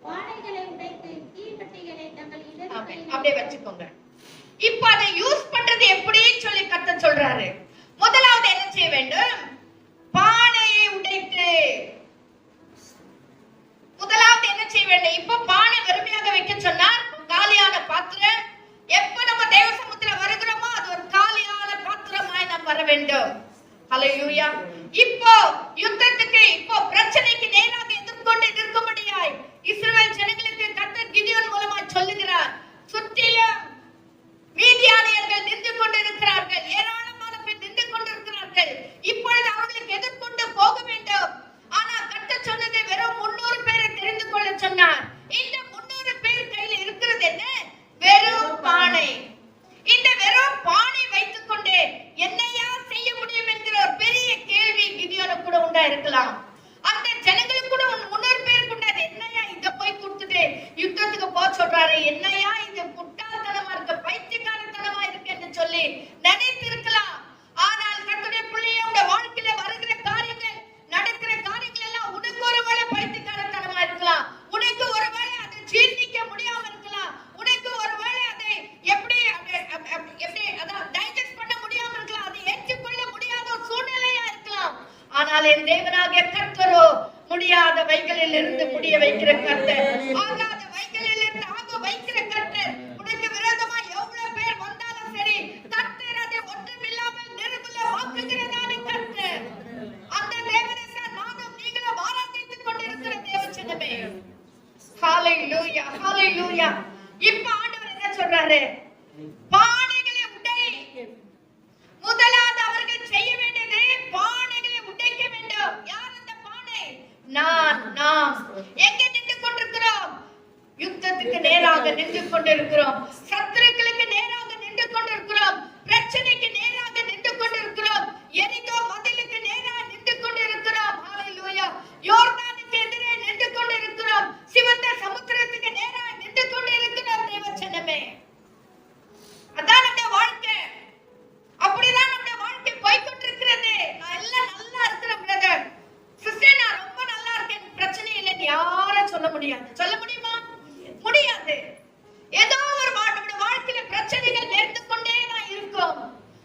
பானைகளை உடைத்து தீப்பெட்டிகளை தங்கள் இடத்தில் அப்படியே வச்சுக்கோங்க. இப்ப அதை யூஸ் பண்றது எப்படின்னு சொல்லி கர்த்தர் சொல்றாரு. முதலாவது என்ன செய்ய வேண்டும்? பானையை உடைத்து. முதலாவது என்ன செய்ய வேண்டும்? இப்ப பானை வெறுமையாக வைக்க சொன்னார். காலியான பாத்திரம். எப்ப நம்ம தேவ சமூகத்துல வருகிறோமோ அது ஒரு காலியான பாத்திரமாய் நாம் வர வேண்டும். ஹல்லேலூயா. இப்போ யுத்தத்துக்கு, இப்போ பிரச்சனைக்கு நேராக எதிர்கொண்டு நிற்கும்படியாய் இஸ்ரவேல் ஜனங்களுக்கு கர்த்தர் கிதியோன் மூலமாய் சொல்லுகிறார். சுற்றிலும் மீதியானியர்கள் நின்று கொண்டிருக்கிறார்கள், ஏராளமான பேர் நின்று கொண்டிருக்கிறார்கள். இப்பொழுது அவர்களுக்கு எதிர்கொண்டு போக வேண்டும். ஆனா கர்த்தர் சொன்னது வெறும் 300 பேரை தெரிந்து கொள்ள சொன்னார். இந்த 300 பேர் கையில இருக்கிறது என்ன? வெறும் பானை. இந்த வெறும் பானை வைத்துக் கொண்டு என்னையா செய்ய முடியும் என்கிற ஒரு பெரிய கேள்வி கிதியோனுக்கு கூட உண்டா இருக்கலாம். அந்த ஜனங்களுக்கு கூட 300 பேருக்கு உண்டாது. என்னையா இத போய் கொடுத்துட்டு யுத்தத்துக்கு போக சொல்றாரு, என்னையா இது முட்டாள்தனமா இருக்கு, பைத்தியக்காரத்தனமா இருக்கு என்று சொல்லி நினைத்து இருக்கலாம். ஆனால் கர்த்தருடைய பிள்ளையோட வாழ்க்கையில வருகிற காரியங்கள், நடக்கிற காரியங்கள் எல்லாம் உனக்கு ஒருவேளை பைத்தியக்காரத்தனமா இருக்கலாம், உனக்கு ஒருவேளை அதை ஜீர்ணிக்க முடியாம இருக்கலாம், உனக்கு ஒருவேளை அதை எப்படி அதான் டைஜஸ்ட் பண்ண முடியாம இருக்கலாம், அதை ஏற்றுக்கொள்ள முடியாத ஒரு சூழ்நிலையா இருக்கலாம். ஆனால் என் தேவனாகிய கர்த்தரோ முடியாத வைகளில் இருந்து முடிய வைக்கிற கர்த்தர், ஆகாத வைகளில் இருந்து ஆக வைக்கிற கர்த்தர். உனக்கு விரோதமா எவ்வளவு பேர் வந்தாலும் சரி, கர்த்தர் அதை ஒன்றுமில்லாமல் நிர்மூலமாக்குகிறதான கர்த்தர். அந்த தேவனை நானும் நீங்களும் ஆராதித்துக் கொண்டிருக்கிற தேவச்சனமே. ஹல்லேலூயா, ஹல்லேலூயா. இப்ப ஆண்டவர் என்ன சொல்றாரு? பானைகளை உடை. முதலாவது அவர்கள் செய்ய வேண்டியது பானைகளை உடைக்க வேண்டும். யார் அந்த பானை? நாம் எங்க நின்று கொண்டிருக்கிறோம்? யுத்தத்துக்கு நேராக நின்று கொண்டிருக்கிறோம், சத்துருக்களுக்கு நேராக நின்று கொண்டிருக்கிறோம், பிரச்சனைக்கு நேராக நின்று கொண்டிருக்கிறோம், எரிகோ மதிலுக்கு நேராக நின்று கொண்டிருக்கிறோம். ஹல்லேலூயா. யோர்தானுக்கு எதிரே நின்று கொண்டிருக்கிறோம், சிவந்த சமுத்திரத்துக்கு நேராக நின்று கொண்டிருக்கிறோம் தேவச்சனமே. அதான் நம்முடைய வாழ்க்கை. அப்படிதான் நம்முடைய வாழ்க்கை போய்கொண்டிருக்கிறது. நான் எல்லாம் நல்லா இருக்கிறேன் பிரதர், சிஸ்டர், நான் ரொம்ப நல்லா இருக்கேன், பிரச்சனை இல்லைன்னு யாரும் சொல்ல முடியாது. சொல்ல முடியுமா? முடியாது. ஏதோ ஒரு நம்முடைய வாழ்க்கையில பிரச்சனைகள் நேர்ந்து கொண்டே தான் இருக்கும்.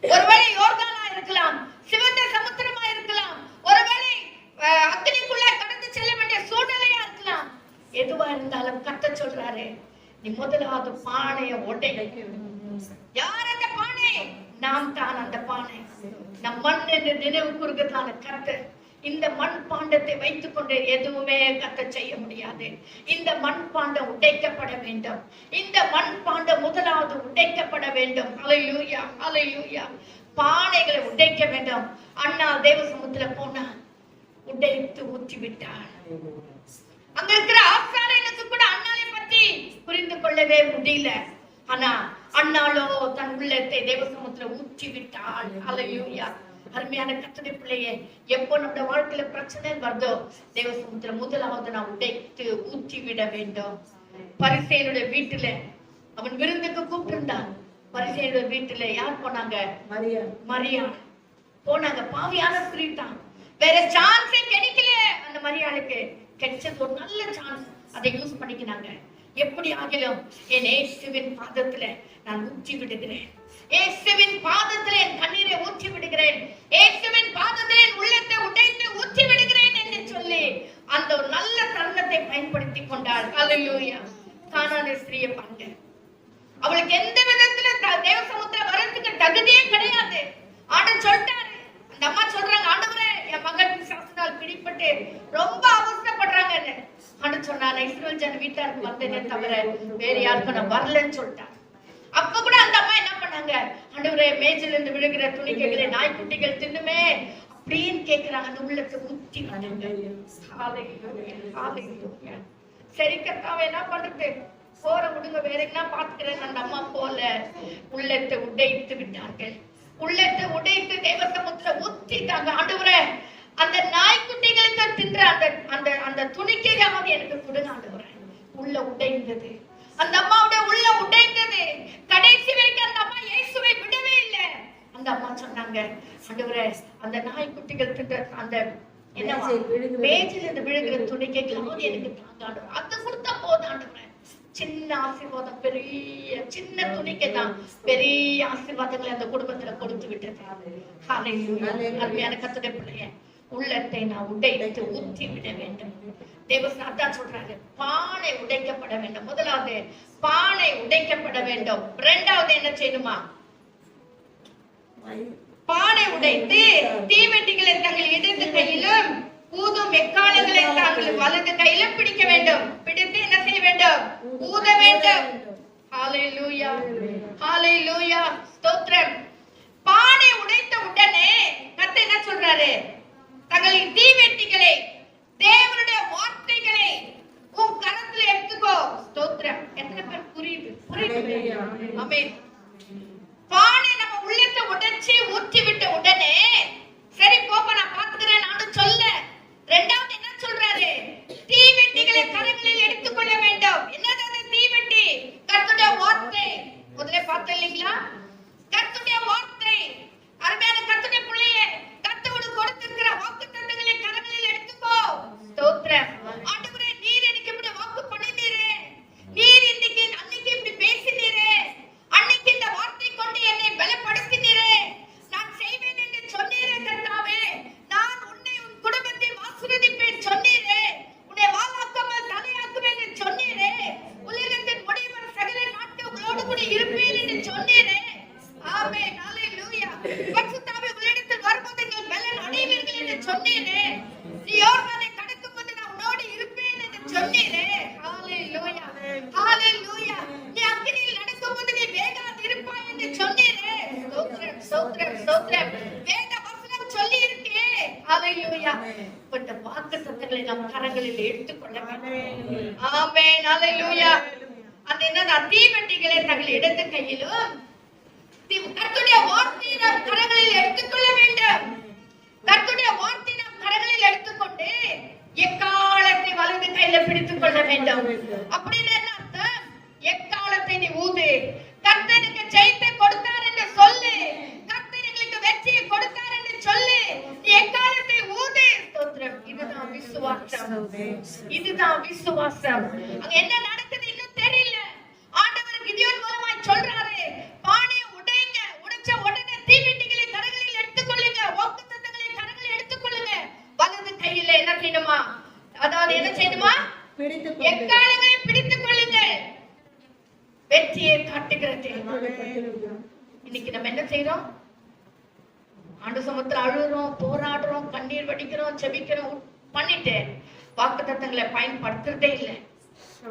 ஒருவேளை யோர்தானா இருக்கலாம், சிவந்த சமுத்திரமா இருக்கலாம், ஒருவேளை அக்னிக்குள்ள கடந்து செல்ல வேண்டிய சூழ்நிலையா இருக்கலாம். எதுவா இருந்தாலும் கர்த்தர் சொல்றாரு, நீ முதலாவது பானையை உடை. யார் அந்த பானை? நாம் தான் அந்த பானை. நம் மண் என்று நினைவு கூறுகிறதான கர்த்தர். இந்த மண் பாண்டத்தை வைத்துக் கொண்டு எதுவுமே கர்த்தர் செய்ய முடியாது. இந்த மண் பாண்டம் உடைக்கப்பட வேண்டும். இந்த மண் பாண்டம் முதலாவது உடைக்கப்பட வேண்டும். ஹல்லேலூயா, ஹல்லேலூயா. பானைகளை உடைக்க வேண்டும். அண்ணா தேவ சமூகத்துல போனா உடைத்து ஊற்றி விட்டார். அங்க இருக்கிற ஆசாரியனுக்கு கூட அண்ணாவை பற்றி புரிந்து கொள்ளவே முடியல. ஆனா அண்ணாலோ தன் உள்ளத்தை தேவ சமூகத்துல ஊற்றி விட்டாள். ஹல்லேலூயா. அருமையான கர்த்தருடைய பிள்ளையே, எப்போ நம்முடைய வாழ்க்கையில பிரச்சனை வருதோ தேவ சமூகத்துல முதலாவது நான் உடைத்து ஊற்றி விட வேண்டும். பரிசேயனுடைய வீட்டுல அவன் விருந்துக்கு கூப்பிட்டு இருந்தான். பரிசேயனுடைய வீட்டுல யார் போனாங்க? மரியா போனாங்க. பாவியான ஸ்திரீ தான், வேற சான்ஸே கிடைக்கல. அந்த மரியாளுக்கு கிடைச்சது ஒரு நல்ல சான்ஸ், அதை யூஸ் பண்ணிக்கினாங்க. எப்படி ஆகிலும் என் இயேசுவின் பாதத்துல நான் ஊற்றி விடுகிறேன். இயேசுவின் பாதத்துல என் கண்ணீரை ஊற்றி விடுகிறேன். இயேசுவின் பாதத்துல என் உள்ளத்தை உடைத்து ஊற்றி விடுகிறேன் என்று சொல்லி அந்த ஒரு நல்ல தருணத்தை பயன்படுத்தி கொண்டாள். ஹல்லேலூயா. கானானிய ஸ்திரியை பாருங்க, அவளுக்கு எந்த விதத்துல தேவ சமுத்திரம் வரதுக்கு தகுதியே கிடையாது. ஆண்டவர் சொல்லிட்டாரு. அந்த அம்மா சொல்றாங்க, ஆண்டவரே என் மகன் பிசாசினால் பிடிபட்டு ரொம்ப அவஸ்தைப்படுறாங்க. ஆண்டவர் சொன்னார், இஸ்ரவேல் ஜன வீட்டாருக்கு வந்தேனே தவிர வேற யாருக்கும் நான் வரலன்னு சொல்லிட்டாங்க. அப்ப கூட அந்த அம்மா என்ன பண்ணாங்க, ஆண்டவரே மேஜில இருந்து விழுகிற துணிக்கைகளை நாய்க்குட்டிகள் தின்னுமே அப்படின்னு கேக்குறாங்க. அந்த உள்ளத்தை ஊத்தி சரி கர்த்தாவே என்ன பண்றது, போற விடுங்க, வேற என்ன பாத்துக்கிறேன். அந்த அம்மா போல உள்ளத்தை உடைத்து விட்டார்கள். உள்ளத்தை உடைத்து தேவசமுத்திர ஊத்திட்டாங்க. ஆண்டவரே அந்த நாய்க்குட்டிகளுக்கு தின்ற அந்த அந்த அந்த துணிக்கையாவது எனக்கு கொடுங்க ஆண்டவரே. உள்ள உடைந்தது, அந்த அம்மாவுடைய உள்ள உடைந்தது. கடைசி வரைக்கும் அந்த அம்மா இயேசுவை விடவே இல்லை. அந்த அம்மா சொன்னாங்க, ஆண்டவரே அந்த நாய்க்குட்டிகள் தின்ற அந்த என்னவா மேஜில இருந்து விழுகிற துணிக்கைகளாவது எனக்கு தாங்க. அது கொடுத்தா போதும் ஆண்டவரே. சின்ன ஆசீர்வாதம், பெரிய சின்ன துணிக்கை தான் பெரிய ஆசீர்வாதங்களை அந்த குடும்பத்துல கொடுத்து விட்டது. அருமையான கர்த்தருடைய பிள்ளையே, உள்ளத்தை நான் உடைத்து ஊற்றி விட வேண்டும். தேவன் தான் சொல்றாரு, பானை உடைக்கப்பட வேண்டும். முதலாவது பானை உடைக்கப்பட வேண்டும். இரண்டாவது என்ன செய்யணுமா, பானை உடைத்து தீவெட்டிகளை தங்கள் இடது கையிலும் ஊதும் எக்காலங்களை தாங்கள் வலது கையிலும் பிடிக்க வேண்டும். பிடித்து என்ன செய்ய வேண்டும், ஊத வேண்டும். ஹல்லேலூயா, ஹல்லேலூயா, ஸ்தோத்திரம். பானை உடைத்த உடனே கர்த்தர் என்ன சொல்றாரு, தங்களின் தீவெட்டிகளை தேவனுடைய வார்த்தைகளை உன் கரத்துல எடுத்துக்கோ. ஸ்தோத்திரம். எத்தனை பேர் புரியுது? புரியுது. ஆமென். பானை நம்ம உள்ளத்தை உடைச்சி ஊற்றி விட்ட உடனே சரி போப்பா நான் பாத்துக்கிறேன் நானு சொல்ல. இரண்டாவது என்ன சொல்றாரு, தீவெட்டிகளை கரங்களில் எடுத்துக்கொள்ள வேண்டும். என்னது தீவெட்டி? கர்த்தருடைய வார்த்தை. முதல்ல பார்த்தோம் இல்லைங்களா, கர்த்தருடைய வார்த்தை. அருமையான கர்த்தருடைய பிள்ளையே, கர்த்தர் கொடுத்திருக்கிற வாக்குத்தத்தங்களை கரங்களில் எடுத்துக்கோ. ஸ்தோத்திரம். ஆண்டவரே நீர் எனக்கு இப்படி வாக்கு பண்ணினீரே, நீர் இன்னைக்கு அன்னைக்கு இப்படி பேசினீரே, அன்னைக்கு இந்த வார்த்தை கொண்டு என்னை பலப்படுத்தினீரே, நான் செய்வேன் என்று சொன்னீரே கர்த்தாவே, நான் உன்னை உன் குடும்பத்தை ஆசீர்வதிப்பேன் சொன்னீரே, உன்னை வாளாக்காமல் தலையாக்குவேன் என்று சொன்னீரே, உலகத்தின் முடிவர் சகல நாட்கள் உங்களோடு கூட இருப்பேன் என்று சொன்னீரே. ஆமென். ஹல்லேலூயா. பரிசுத்தாவே உங்களிடத்தில் வரும்போது நீங்கள் பலன் அடைவீர்கள் என்று சொன்னீரே, நீ யோர்தானை கடக்கும்போது நான் உன்னோடு இருப்பேன் என்று சொன்னீரே. ஹல்லேலூயா, ஹல்லேலூயா. நீ அக்கினியில் நடக்கும்போது நீ வேகாது இருப்பாய் என்று சொன்னீரே. ஸ்தோத்திரம், ஸ்தோத்திரம், ஸ்தோத்திரம். வேத வசனம் சொல்லி இருக்கே. ஹல்லேலூயா. இந்த வாக்குத்தத்தங்களை நம் கரங்களில் எடுத்துக்கொள்ள வேண்டும். ஆமென். ஹல்லேலூயா. அந்த என்ன தீவெட்டிகளை தங்கள் இடது கையிலும் கர்த்தருடைய வார்த்தையை நம் கரங்களில் எடுத்துக்கொள்ள வேண்டும். கர்த்தருடைய வார்த்தையை நம் கரங்களில் எடுத்துக்கொண்டு எக்காலத்தை வலது கையில பிடித்துக் கொள்ள வேண்டும். அப்படின்னு என்ன அர்த்தம்? எக்காலத்தை நீ ஊது. கர்த்தருக்கு ஜெயத்தை கொடுத்தார் என்று சொல்லு, கர்த்தர் எங்களுக்கு வெற்றியை கொடுத்தார் என்று சொல்லு, நீ எக்காலத்தை ஊது. ஸ்தோத்திரம். இதுதான் விசுவாசம், இதுதான் விசுவாசம். அங்க என்ன நடக்குது இன்னும் தெரியல. ஆண்டவர் கிதியோன் மூலமாய் சொல்றாரு, பானையை உடைங்க, உடைச்ச உடனே தீவெட்டிகளை கரங்களில் எடுத்துக்கொள்ளுங்க, வாக்குத்தத்தங்களை கரங்களில் எடுத்துக்கொள்ளுங்க. வலது கையில என்ன செய்யணுமா, அதாவது என்ன செய்யணுமா, எக்காலங்களை பிடித்துக் கொள்ளுங்கள். வெற்றியை காட்டுகிறது. இன்னைக்கு நம்ம என்ன செய்யறோம், ஆண்டு சமத்துல அழுறோம், போராடுறோம், கண்ணீர் வடிக்கிறோம், செபிக்கிறோம், பண்ணிட்டு வாக்குத்தத்தங்களை பயன்படுத்துறதே இல்லை.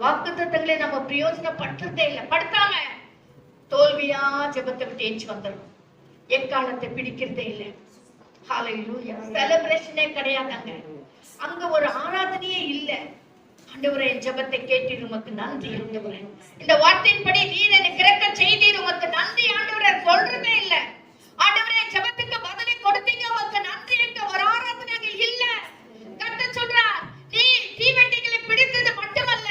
வாக்குத்தத்தங்களை நம்ம பிரயோஜனப்படுத்துறதே இல்லை. படுத்தாம தோல்வியா ஜெபத்தை விட்டு ஏஞ்சி வந்துடும். எக்காலத்தை பிடிக்கிறதே இல்லை. ஹல்லேலூயா. செலிப்ரேஷனே கிடையாதாங்க. அங்க ஒரு ஆராதனையே இல்லை. ஆண்டவரே ஜெபத்தை கேட்டீர் உமக்கு நன்றி ஆண்டவரே, இந்த வார்த்தையின்படி நீர் எனக்கு கிடைக்க செய்தீர் உமக்கு நன்றி ஆண்டவரே சொல்றதே இல்லை. ஆண்டவரே ஜெபத்துக்கு பதிலை கொடுத்தீங்க உமக்கு நன்றி என்ற ஒரு ஆராதனை அங்க இல்ல. கர்த்தர் சொல்றார், நீ தீவெட்டிகளை பிடித்தது மட்டுமல்ல,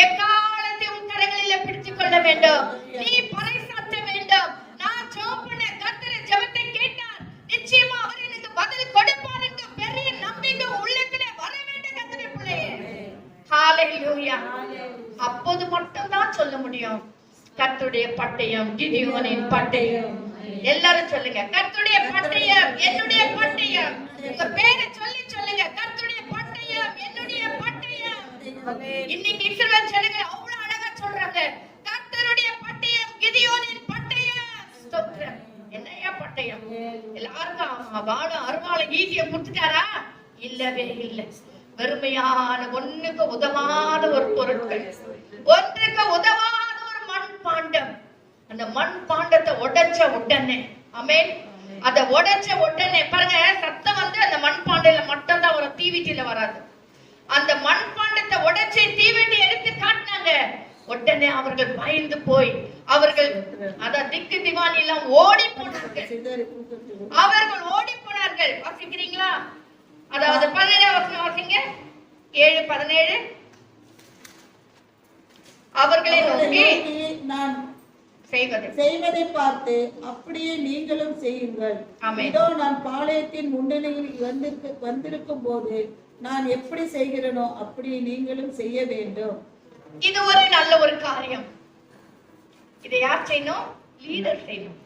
எக்காலத்தை உன் கரங்களில் பிடித்துக் கொள்ள வேண்டும். நீ பறைசாற்ற வேண்டும். நான் ஜெபம் பண்ண கர்த்தர் ஜெபத்தை கேட்டார், நிச்சயமா அவர் எனக்கு பதில் கொடுப்பார் என்ற பெரிய நம்பிக்கை உள்ளத்திலே வர வேண்டும் கர்த்தருடைய பிள்ளையே. ஹல்லேலூயா. அப்போ அப்போது மட்டும்தான் சொல்ல முடியும். கர்த்தருடைய பட்டயம், கிதியோனின் பட்டயம். எல்லாரும் சொல்லுங்க, கர்த்தருடைய பட்டயம், என்னுடைய பட்டயம். உங்க பேரை சொல்லி சொல்லுங்க, கர்த்தருடைய பட்டயம், என்னுடைய பட்டயம். இன்னைக்கு இஸ்ரவேல் ஜனங்கள் அவ்வளவு அழகா சொல்றாங்க, கர்த்தருடைய பட்டயம், கிதியோனின் பட்டயம். ஸ்தோத்திரம். என்னையா பட்டயம்? எல்லாருக்கும் வாழும் அருவாளை ஈட்டிய கொடுத்துட்டாரா? இல்லவே இல்லை. வெறுமையான ஒண்ணுக்கு உதவாத ஒரு பொருட்கள், ஒன்றுக்கு உதவாத ஒரு மண் பாண்டம். அந்த மண் பாண்டத்தை உடைச்ச உடனே, ஆமென், அதை உடைச்ச உடனே பாருங்க, சத்தம் வந்து அந்த மண் பாண்டையில மட்டும் தான் வரும், தீவீட்டில வராது. அந்த மண் பாண்டத்தை உடைச்சு தீவீட்டி எடுத்து காட்டினாங்க. உடனே அவர்கள் பயந்து போய் அவர்கள் திக்கு திவானி எல்லாம் ஓடி போனார்கள். அவர்கள் ஓடி போனார்கள். வாசிக்கிறீங்களா? அதாவது 17 வசனம் வாசிங்க. 7:17. அவர்களை நோக்கி நான் செய்வதை பார்த்து அப்படியே நீங்களும் செய்யுங்கள். இதோ நான் பாளையத்தின் முன்னணியில் வந்திருக்கும் போது நான் எப்படி செய்கிறேனோ அப்படி நீங்களும் செய்ய வேண்டும். இது ஒரு நல்ல ஒரு காரியம். இதை யார் செய்யணும்? லீடர் செய்யணும்,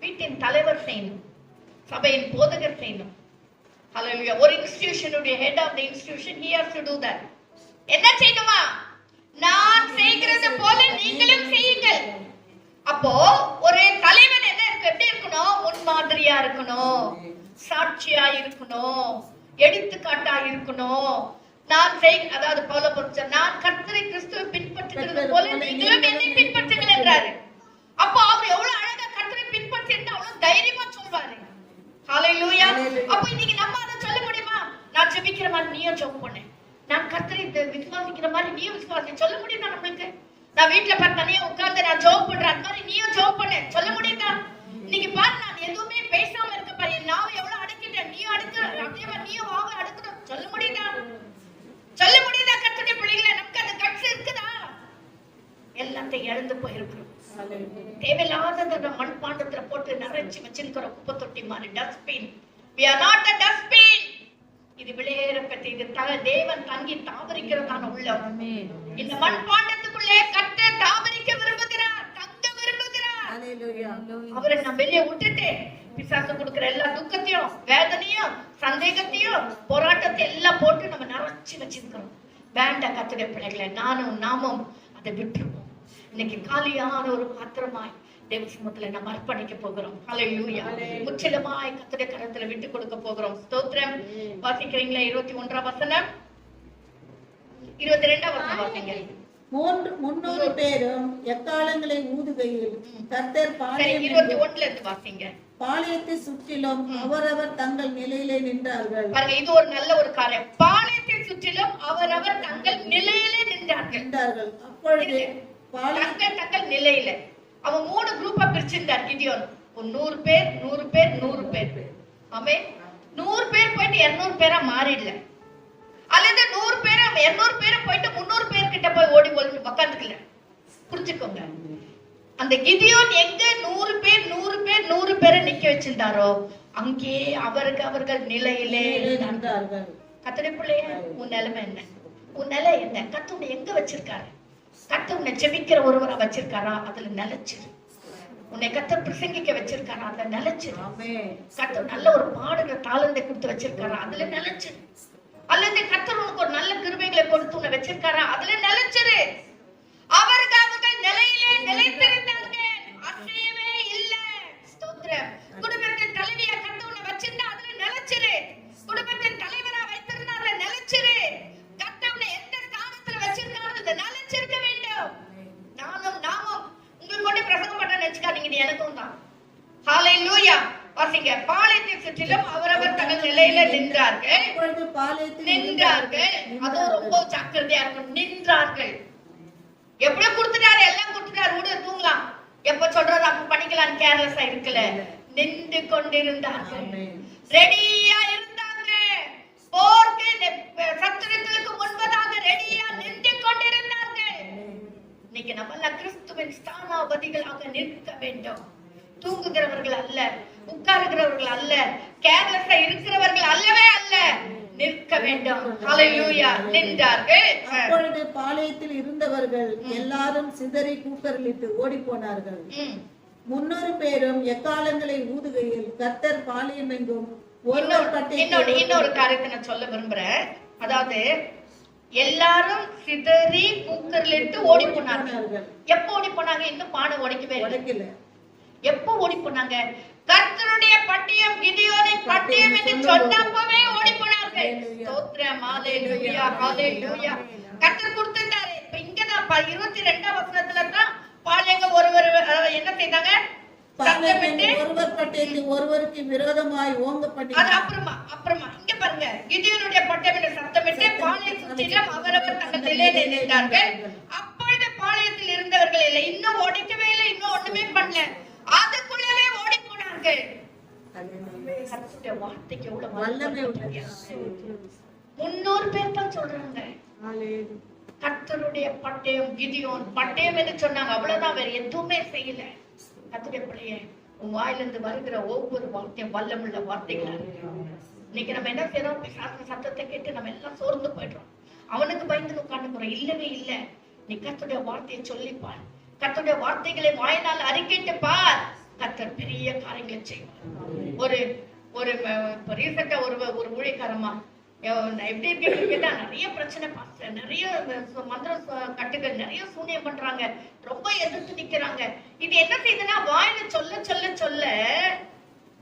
வீட்டின் தலைவர் செய்யணும், சபையின் போதகர் செய்யணும். ஹalleluya. ஒரு இன்ஸ்டிடியூஷனுடைய head of the institution he has to do that. என்ன செய்யணுமா? நான் செய்கிறது போல நீங்களும் செய்யுங்கள். அப்போ ஒரு தலைவன் என்ன எப்படி இருக்கணும்? முன்மாதிரியா இருக்கணும், சாட்சியா இருக்கணும், எடுத்துக்காட்டா இருக்கணும். அதாவது பவுல் பொறுத்த நான் கர்த்தரை கிறிஸ்துவை பின்பற்றுகிறது போல நீங்களும் என்னை பின்பற்றுங்கள் என்றாரு. அப்போ அவர் எவ்வளவு அழகா கர்த்தரை பின்பற்றி இருந்தா அவ்வளவு தைரியமா சொல்வாரு. ஹalleluya. அப்போ இன்னைக்கு நம்ம அதை சொல்ல முடியுமா? நான் ஜெபிக்கிற மாதிரி நீயும் ஜெபம் பண்ணு, நான் கர்த்தரை விசுவாசிக்கிற மாதிரி நீயும் விசுவாசி, சொல்ல முடியுமா நம்மளுக்கு? நான் வீட்டுல பார்த்து தனியா உட்கார்ந்து நான் ஜெபம் பண்றேன், அது மாதிரி நீயும் ஜெபம் பண்ணு, சொல்ல முடியுதா? இன்னைக்கு பாரு, நான் எதுவுமே பேசாம இருக்க பாரு, நாவை எவ்வளவு அடக்கிட்டேன், நீயும் அடக்குற, அதே மாதிரி நீயும் வாவை அடக்கணும், சொல்ல முடியுதா? சொல்ல முடியுதா? கர்த்தருடைய பிள்ளைகளை நமக்கு அந்த கட்சி இருக்குதா? எல்லாத்தையும் இழந்து போயிருக்கிறோம். தேவையில்லாத மண்பாண்டத்துல போட்டு நிறைச்சு வச்சிருக்கிற குப்பை தொட்டி மாதிரி, dustbin. We are not a dustbin. இது விளையேற பெற்ற, இது தேவன் தங்கி தாவரிக்கிறதான உள்ளம். இந்த மண்பாண்டத்துக்குள்ளே கர்த்தர் தாவரிக்க விரும்புகிறார், தங்க விரும்புகிறார். அவரை நான் வெளியே விட்டுட்டு பிசாசு கொடுக்கிற எல்லா துக்கத்தையும், வேதனையும், சந்தேகத்தையும், போராட்டத்தையும் எல்லாம் போட்டு நம்ம நிறைச்சு வச்சிருக்கிறோம். வேண்டாம் கர்த்தருடைய பிள்ளைகளை, நாமும் அதை விட்டுருவோம். இன்னைக்கு காலியான ஒரு பாத்திரமாய் தேவ சமூகத்துல நம்ம அர்ப்பணிக்க போகிறோம். ஹalleluya. முற்றிலுமாய் கர்த்தருடைய கரத்துல விட்டு கொடுக்க போகிறோம். ஸ்தோத்திரம். வாசிக்கிறீங்களா? 21 வசனம், 22 வசனம் வாசிங்க. 300 பேரும் எக்காலங்களை ஊதுகையில் கர்த்தர் 21ல இருந்து வாசிங்க. பாளையத்தை சுற்றிலும் அவரவர் தங்கள் நிலையிலே நின்றார்கள். பாருங்க, இது ஒரு நல்ல ஒரு காரியம். பாளையத்தை சுற்றிலும் அவரவர் தங்கள் நிலையிலே நின்றார்கள். அப்பொழுது தங்கள் நிலையில அவன் 3 குரூப்பா பிரிச்சிருந்தார் கிதியோன். 100 பேர் 100 பேர் 100 பேர். ஆமென். 100 பேர் போயிட்டு 200 பேரா மாறிடல, அல்லது 100 பேர் 200 பேர் போயிட்டு 300 பேர் கிட்ட போய் ஓடி உட்காந்துக்கல. புரிஞ்சுக்கோங்க, அந்த கிதியோன் எங்க 100 பேர் 100 பேரை நிக்க வச்சிருந்தாரோ அங்கே அவர்கள் நிலையிலே நின்றார்கள். கர்த்தருடைய பிள்ளையே, உன் நிலைமை என்ன? உன் நிலை என்ன? கர்த்தர் எங்க வச்சிருக்காரு? கர்த்தர் உன்னை ஜெபிக்கிற ஒருவரா வச்சிருக்காரா? அதுல நிலைச்சிரு. உன்னை கர்த்தர் பிரசங்கிக்க வச்சிருக்காரா? அதுல நிலைச்சிரு. கர்த்தர் நல்ல ஒரு பாடுற தாளந்தை கொடுத்து வச்சிருக்காரா? அதுல நிலைச்சிரு. அல்லது கர்த்தர் உனக்கு ஒரு நல்ல கிருபைகளை கொடுத்து உன்னை வச்சிருக்காரா? அதுல நிலைச்சிரு. அவர்கள் நிலையிலே நிலைத்திருந்தார்கள், அசையவே இல்லை. ஸ்தோத்திரம். குடும்பத்தின் தலைவியா கர்த்தர் உன்னை வச்சிருந்தா அதுல நிலைச்சிரு. குடும்பத்தின் தலைவரா வைத்திருந்தா அதுல நிலைச்சிரு. கர்த்தர் உன்னை எந்த ஸ்தானத்துல வச்சிருக்காரோ அதுல நிலைச்சிருக்க வேண்டும். நாமும் உங்களுக்கு கொண்டு பிரசங்கம் பண்ண நினைச்சுக்காதீங்க, நீ எனக்கும் தான். ஹalleluya. வாசிங்க. பாளையத்தை சுற்றிலும் அவரவர் தங்கள் நிலையில நின்றார்கள். அது ரொம்ப ஜாக்கிரதையா இருக்கும். நின்றார்கள். எப்படி கொடுத்துட்டாரு? எல்லாம் கொடுத்துட்டாரு, விடு தூங்கலாம், எப்ப சொல்றது அப்ப பண்ணிக்கலாம், கேர்லெஸ்ஸா இருக்கல. நின்று கொண்டிருந்தார்கள், ரெடியா இருந்தாங்க. போருக்கு சத்துருக்களுக்கு முன்பதாக ரெடியா நின்று கொண்டிருந்தார்கள். இன்னைக்கு நம்ம கிறிஸ்துவின் ஸ்தானாபதிகளாக நிற்க வேண்டும். தூங்குகிறவர்கள் அல்ல, உட்காருகிறவர்கள் அல்ல, கேர்லெஸ்ஸா இருக்கிறவர்கள் அல்லவே அல்ல. நிற்க வேண்டும். ஹalleluya. நின்றார்கள். அப்பொழுது பாளையத்தில் இருந்தவர்கள் எல்லாரும் சிதறி கூக்குரலிட்டு ஓடி போனார்கள். 300 பேரும் எக்காலங்களை ஊதுகையில் கர்த்தர் பாளையம் எங்கும் இன்னொரு காரியத்தை நான் சொல்ல விரும்புறேன். அதாவது எல்லாரும் சிதறி கூக்குரலிட்டு ஓடி போனாங்க. எப்ப ஓடி போனாங்க? இன்னும் பானை உடைக்கவே இல்லை. எப்ப ஓடி போனாங்க? கர்த்தருடைய பட்டயம் கிதியோனின் பட்டயம் என்று சொன்னப்பவே ஓடி போனார்கள். ஸ்தோத்திரம். ஹalleluya, ஹalleluya. கர்த்தர் கொடுத்திருந்தாரு. இப்ப இங்க தான் 22ஆம் வசனத்துல தான் பாளையங்க ஒருவர் என்ன செய்தாங்க? ஒருவர் பட்டயத்தை ஒருவருக்கு விரோதமாய் ஓங்க பண்ணி. அது அப்புறமா இங்க பாருங்க, கிதியோனுடைய பட்டயம் என்று சத்தமிட்டு பாளையம் சுற்றிலும் அவரவர் தங்கள் நிலையிலே நின்றார்கள். அப்பொழுது பாளையத்தில் இருந்தவர்கள் இல்லை, இன்னும் ஓடிக்கவே இல்லை, இன்னும் ஒண்ணுமே பண்ணல, அதுக்குள்ளவே ஓடி போனார்கள். கர்த்தருடைய வார்த்தைக்கு எவ்வளவு வல்லமை உண்டு. 300 பேர் தான் சொல்றாங்க. கர்த்தருடைய பட்டயம் கிதியோன் பட்டயம் என்று சொன்னாங்க, அவ்வளவுதான், வேற எதுவுமே செய்யல. கர்த்தருடைய பிள்ளையே, உன் வாயிலிருந்து வருகிற ஒவ்வொரு வார்த்தையும் வல்லமுள்ள வார்த்தைகளா இருக்கு. இன்னைக்கு நம்ம என்ன செய்யறோம்? பிசாசின் சத்தத்தை கேட்டு நம்ம எல்லாம் சோர்ந்து போயிடுறோம், அவனுக்கு பயந்து உட்கார்ந்து போறோம். இல்லவே இல்ல, நீ கர்த்தருடைய வார்த்தையை சொல்லிப்பார், கர்த்தருடைய வார்த்தைகளை வாயினால் அறிக்கைட்டு பார், கர்த்தர் பெரிய காரியங்களை செய்வார். ஒரு ரீசெண்டா ஒரு ஊழியக்காரமா எப்படி இருக்கீங்க கேட்டா, நிறைய பிரச்சனை பாஸ்டர், நிறைய மந்திர கட்டுகள், நிறைய சூனியம் பண்றாங்க, ரொம்ப எதிர்த்து நிக்கிறாங்க. இது என்ன செய்யுதுன்னா, வாயில சொல்ல சொல்ல சொல்ல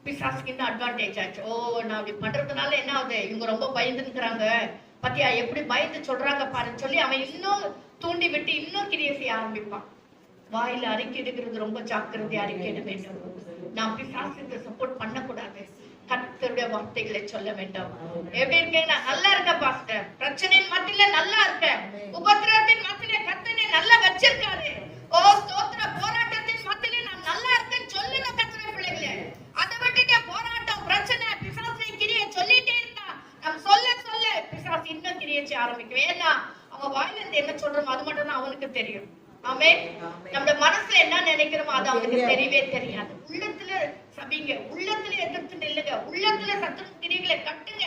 பிசாசுக்கு இன்னும் அட்வான்டேஜ் ஆச்சு. ஓ, நான் அப்படி பண்றதுனால என்ன ஆகுது, இவங்க ரொம்ப பயந்து நிக்கிறாங்க, பத்தியா எப்படி பயந்து சொல்றாங்க பாருன்னு சொல்லி அவன் இன்னும் தூண்டி விட்டு இன்னும் கிரியை செய்ய ஆரம்பிப்பான். வாயில அறிக்கையிடுகிறது ரொம்ப ஜாக்கிரதையா அறிக்கையிட வேண்டும். நான் பிசாசுக்கு சப்போர்ட் பண்ணக்கூடாது, கர்த்தருடைய வார்த்தைகளை சொல்ல வேண்டும். எப்படி இருக்கேன்? நான் நல்லா இருக்கேன் பாஸ்டர், பிரச்சனையின் மத்தியில நல்லா இருக்கேன், உபத்திரத்தின் மத்தியில கர்த்தனை நல்லா வச்சிருக்காரு. ஓ ஸ்தோத்திரம். போராட்டத்தின் மத்தியில நான் நல்லா இருக்கேன்னு சொல்லுங்க கர்த்தருடைய பிள்ளைகளே. அதை விட்டுட்டு போராட்டம், பிரச்சனை, பிசாசை கிரியை சொல்லிட்டே இருந்தா நம்ம சொல்ல சொல்ல பிசாசு இன்னும் கிரியை செய்ய ஆரம்பிக்கும். ஏன்னா அவன் வாயில இருந்து என்ன சொல்றோமோ அது மட்டும் தான் அவனுக்கு தெரியும். ஆமென். நம்ம மனசுல என்ன நினைக்கிறோமோ அது அவனுக்கு தெரியவே தெரியாது. உள்ளத்துல சபிங்க, உள்ளத்துல எதிர்த்து நில்லுங்க, உள்ளத்துல சத்துரு கிரிகளை கட்டுங்க.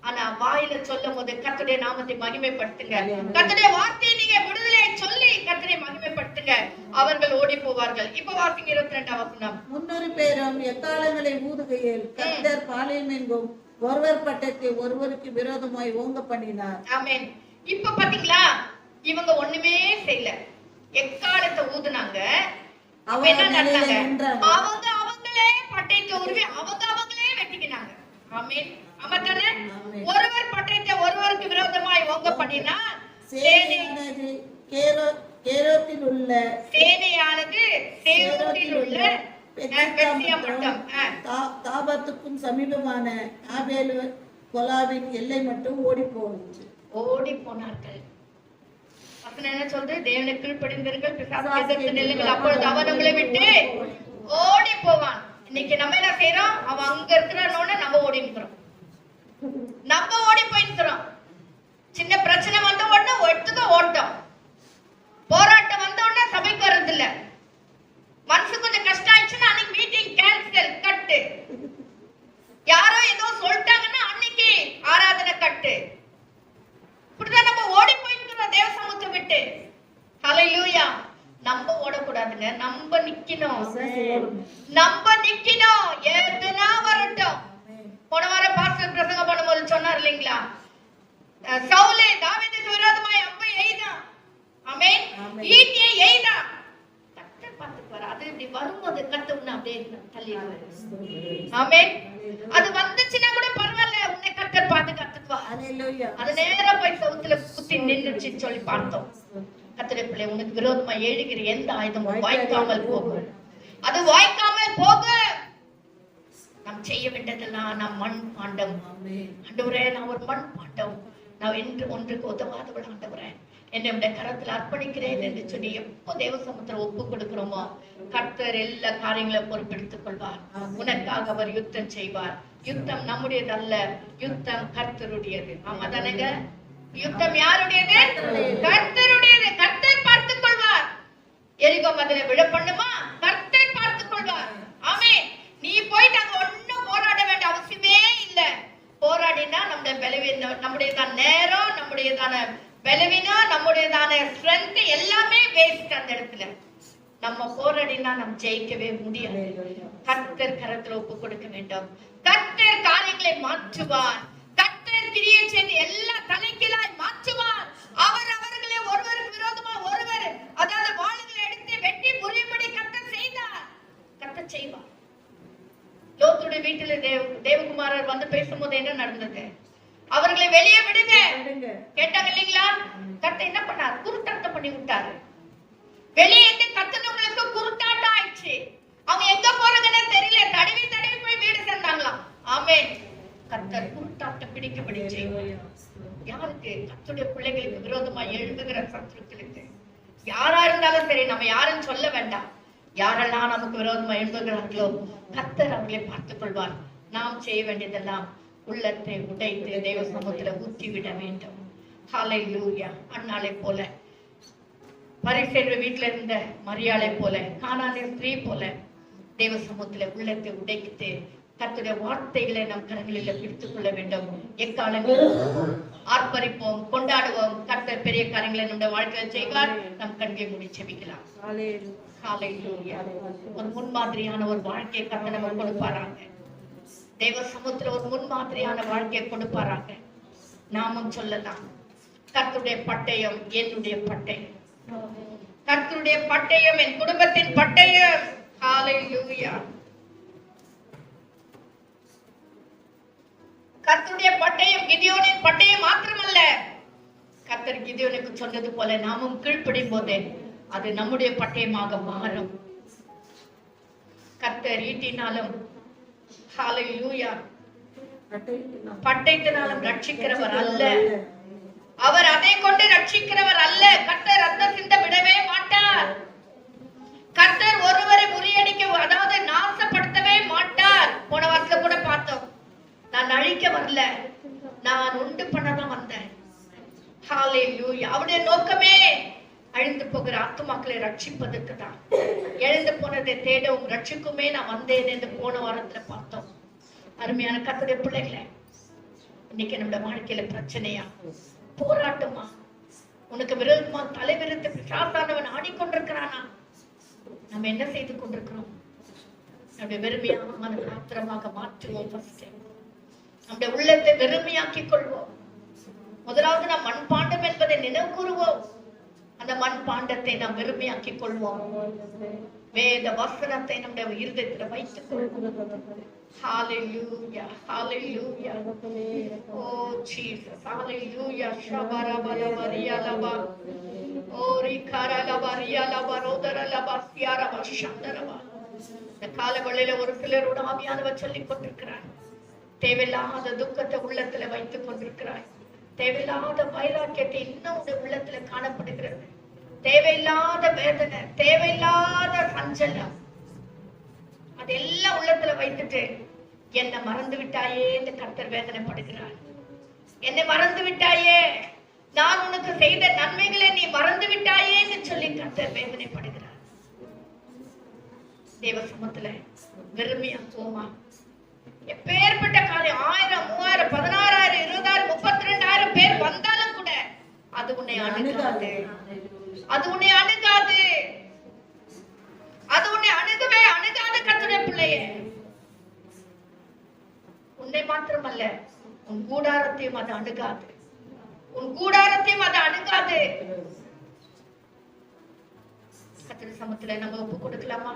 ஆனா வாயில சொல்லும் போது கர்த்தருடைய நாமத்தை மகிமைப்படுத்துங்க, கர்த்தருடைய வார்த்தையை நீங்க விடுதலையை சொல்லி கர்த்தரை மகிமைப்படுத்துங்க, அவர்கள் ஓடி போவார்கள். இப்ப வாசிங்க 22ஆம் வசனம். 300 பேரும் எக்காலங்களை ஊதுகையில் கர்த்தர் பாளையம் எங்கும் ஒருவர் பட்டயத்தை ஒருவருக்கு விரோதமாய் ஓங்க பண்ணினார். ஆமென். இப்ப பாத்தீங்களா, இவங்க ஒண்ணுமே செய்யல, எக்காலத்தை ஊதுனாங்க. அவங்க அவங்களே பட்டயத்தை உருவி அவங்களே வெட்டிக்கினாங்க. ஆமென். ஆமாதானே? ஒருவர் பட்டயத்தை ஒருவருக்கு விரோதமாய் ஓங்க பண்ணினா சேனையானது சேரோத்தில் உள்ள தாபத்துக்கும் சமீபமான ஆபேல் கொலாவின் எல்லை மட்டும் ஓடி போனார்கள். என்ன சொல்றது? தேவனுக்கு கீழ்ப்படிந்தீர்கள், பிசாசுக்கு எதிர்த்து நில்லுங்கள், அப்பொழுது அவன் உங்களை விட்டு ஓடி போவான். இன்னைக்கு நம்ம என்ன செய்யறோம்? அவன் அங்க இருக்கிறோன்னு நம்ம ஓடி நிக்கிறோம், நம்ம ஓடி போய் நிக்கிறோம். சின்ன பிரச்சனை வந்த உடனே எடுத்துக்க ஓட்டம், போராட்டம் வந்த உடனே சபைக்கு வர்றது இல்ல, மனசு கொஞ்சம் கஷ்டம் ஆயிடுச்சுன்னா அன்னைக்கு மீட்டிங் கேன்சல், கட்டு. யாரோ ஏதோ சொல்லிட்டாங்கன்னா அன்னைக்கு ஆராதனை கட்டு. இப்படிதான் நம்ம ஓடி போயிருக்கிறோம் தேவ சமூகத்தை விட்டு. ஹல்லேலூயா. நம்ம ஓடக்கூடாதுங்க, நம்ம நிக்கணும், எதுனா வரட்டும். போன வாரம் பாஸ்டர் பிரசங்கம் பண்ணும்போது சொன்னார் இல்லைங்களா, சவுலே தாவீதுக்கு விரோதமாய் அம்பை எய்தான். ஆமென். ஈட்டியை எய்தான். கர்த்தர் பார்த்துப்பாரு. அது இப்படி வரும்போது கர்த்தர் அப்படியே தள்ளிடுவாரு. ஆமென். அது வந்துச்சுன்னா கூட பரவாயில்ல, உன்னை கர்த்தர் பாதுகாத்துக்குவார். ஹல்லேலூயா. அது நேரா போய் சவுத்துல குத்தி நின்னுச்சுன்னு சொல்லி பார்த்தோம். கர்த்தருடைய பிள்ளை, உனக்கு விரோதமா எழுகிற எந்த ஆயுதமும் வாய்க்காமல் போகும், அது வாய்க்காமல் போக. நாம் செய்ய வேண்டியதெல்லாம் நாம் மண் பாண்டம். ஆண்டவரே, நான் ஒரு மண் பாண்டம், நான் என்று ஒன்றுக்கு உதவாதவள். ஆண்டவரே, என்னுடைய கரத்தில் அர்ப்பணிக்கிறேன் என்று சொல்லி எப்போ தேவ சமுத்திரம் ஒப்பு கொடுக்கிறோமோ கர்த்தர் எல்லா காரியங்களையும் பொறுப்பெடுத்துக் கொள்வார். உனக்காக அவர் யுத்தம் செய்வார். யுத்தம் நம்முடையது அல்ல, யுத்தம் கர்த்தருடையது. ஆமா தானேங்க? யுத்தம் யாருடையது? கர்த்தருடையது. கர்த்தர் பார்த்துக் கொள்வார். எரிகோ மதிலை விழ பண்ணுமா? கர்த்தர் பார்த்துக் கொள்வார். ஆமென். நீ போயிட்டு அங்க ஒண்ணும் போராட வேண்டிய அவசியமே இல்ல. போராடினா நம்முடைய பலவீனம், நம்முடையதான நேரம், நம்முடையதான பலவீனம், நம்முடையதான ஸ்ட்ரென்த் எல்லாமே வேஸ்ட் அந்த இடத்துல. நம்ம போராடினா நம்ம ஜெயிக்கவே முடியாது. கர்த்தர் கரத்துல ஒப்பு கொடுக்க வேண்டும். கர்த்தர் காரியங்களை மாற்றுவார். கர்த்தர் கிரியை செய்து எல்லா தலைகீழாய் மாற்றுவார். அவர் அவர்களை ஒருவருக்கு விரோதமா ஒருவர், அதாவது வாளுகளை எடுத்து வெட்டி முறியும்படி கர்த்தர் செய்தார். கர்த்தர் செய்வார். லோத்துடைய வீட்டுல தேவகுமாரர் வந்து பேசும்போது என்ன நடந்தது? அவர்களை வெளியே விடுங்க கேட்டாங்க இல்லைங்களா? கர்த்தர் என்ன பண்ணார்? குருட்டாட்டம் பண்ணி விட்டாரு. வெளியே கத்துனவங்களுக்கு குருட்டாட்டம் ஆயிடுச்சு. அவங்க எங்க போறாங்கன்னு தெரியல. தடவி தடவி போய் வீடு சேர்ந்தாங்களாம். ஆமென். கர்த்தர் குருட்டாட்டம் பிடிக்கப்படி செய்வார். யாருக்கு? கர்த்தருடைய பிள்ளைகளுக்கு விரோதமா எழும்புகிற சத்துருக்களுக்கு. யாரா இருந்தாலும் சரி, நம்ம யாருன்னு சொல்ல வேண்டாம். யாரெல்லாம் நமக்கு விரோதமா எழும்புகிறார்களோ கர்த்தர் அவர்களை பார்த்துக் கொள்வார். நாம் செய்ய வேண்டியதெல்லாம் உள்ளத்தை உடைத்து தேவ சமூகத்துல ஊற்றி விட வேண்டும். ஹல்லேலூயா. அன்னாளை போல, பரிசேயர் வீட்டுல இருந்த மரியாளை போல, கானானிய ஸ்திரீ போல தேவ சமூகத்துல உள்ளத்தை உடைத்து கர்த்தருடைய வார்த்தைகளை நம் கரங்களில் பிடித்துக் கொள்ள வேண்டும். எக்காலங்கள் ஆர்ப்பரிப்போம், கொண்டாடுவோம். கர்த்தர் பெரிய காரியங்களை நம்முடைய வாழ்க்கையில செய்வார். நம் கண்களை மூடி ஜெபிக்கலாம். ஹல்லேலூயா. ஒரு முன்மாதிரியான ஒரு வாழ்க்கையை கர்த்தர் நமக்கு கொடுப்பாராங்க. தேவ சமூகத்துல ஒரு முன்மாதிரியான வாழ்க்கையை கொடுப்பாராங்க. நாமும் சொல்லலாம், கர்த்தருடைய பட்டயம் என்னுடைய பட்டயம், கர்த்தருடைய பட்டயம் என் குடும்பத்தின் பட்டயம். ஹல்லேலூயா. கர்த்தருடைய பட்டயம் கிதியோனின் பட்டயம் மாத்திரமல்ல, கர்த்தர் கிதியோனுக்கு சொன்னது போல நாமும் கீழ்ப்படியும் போதே அது நம்முடைய பட்டயமாக மாறும். கர்த்தர் ஈட்டினாலும் ஹல்லேலூயா பட்டயத்தினாலும் ரட்சிக்கிறவர் அல்ல. அவர் அதை கொண்டு ரட்சிக்கிறவர் அல்ல. கர்த்தர் ரத்தம் சிந்த விடவே மாட்டார். கர்த்தர் ஒருவரை முறியடிக்க, அதாவது நாசப்படுத்தவே மாட்டார். போன வாரத்துல கூட பார்த்தோம், நான் அழிக்க வரல, நான் உண்டு பண்ணதான் வந்தேன். ஹல்லேலூயா. அவருடைய நோக்கமே அழிந்து போகிற ஆத்துமாக்களை ரட்சிப்பதற்கு தான். எழுந்து போனதை தேடவும் ரட்சிக்குமே நான் வந்தேன் என்று போன வாரத்துல பார்த்தோம். அருமையான கர்த்தருடைய பிள்ளைகளை, இன்னைக்கு நம்முடைய வாழ்க்கையில பிரச்சனையா, போராட்டமா, உனக்கு விரோதமா தலைவிரித்து பிசாசானவன் ஆடிக்கொண்டிருக்கிறானா? நம்ம என்ன செய்து கொண்டிருக்கிறோம்? நம்முடைய வெறுமையான பாத்திரமாக மாற்றுவோம். நம்முடைய உள்ளத்தை வெறுமையாக்கிக் கொள்வோம். முதலாவது நாம் மண்பாண்டம் என்பதை நினைவு கூறுவோம். அந்த மண்பாண்டத்தை நாம் வெறுமையாக்கிக் கொள்வோம். வேத வசனத்தை நம்முடைய இருதயத்தில் வைத்துக் கொள்வோம். Hallelujah, hallelujah. Oh Jesus, hallelujah. Shabara bala maria laba. Oh rikara laba ria laba rodara laba siara vashandara laba. இந்த காலவெளியில ஒரு சிலரோட ஆவியானவர் சொல்லிக் கொண்டிருக்கிறார். தேவையில்லாத துக்கத்தை உள்ளத்துல வைத்துக் கொண்டிருக்கிறாய். தேவையில்லாத வைராக்கியத்தை இன்னும் உடைய உள்ளத்துல காணப்படுகிறது. தேவையில்லாத வேதனை, தேவையில்லாத சஞ்சலம், அதெல்லாம் உள்ளத்துல வைத்துட்டு என்னை மறந்து விட்டாயே என்று கர்த்தர் வேதனைப்படுகிறார். என்னை மறந்து விட்டாயே, நான் உனக்கு செய்த நன்மைகளை நீ மறந்து விட்டாயே என்று சொல்லி கர்த்தர் வேதனைப்படுகிறார். தேவ சமூகத்துல வெறுமையா போமா, எப்பேற்பட்ட காரியம் 1000, 3000, 16,000, 20,000, 32,000 பேர் வந்தாலும் கூட அது உன்னை அணுகாது. அது உன்னை அணுகாது. அது உன்னை அணுகவே அணுகாத கர்த்தருடைய பிள்ளையே. உன்னை மாத்திரமல்ல, உன் கூடாரத்தையும் அது அணுகாது. உன் கூடாரத்தையும் அது அணுகாது. கர்த்தருடைய சமூகத்துல நம்ம ஒப்பு கொடுக்கலாமா?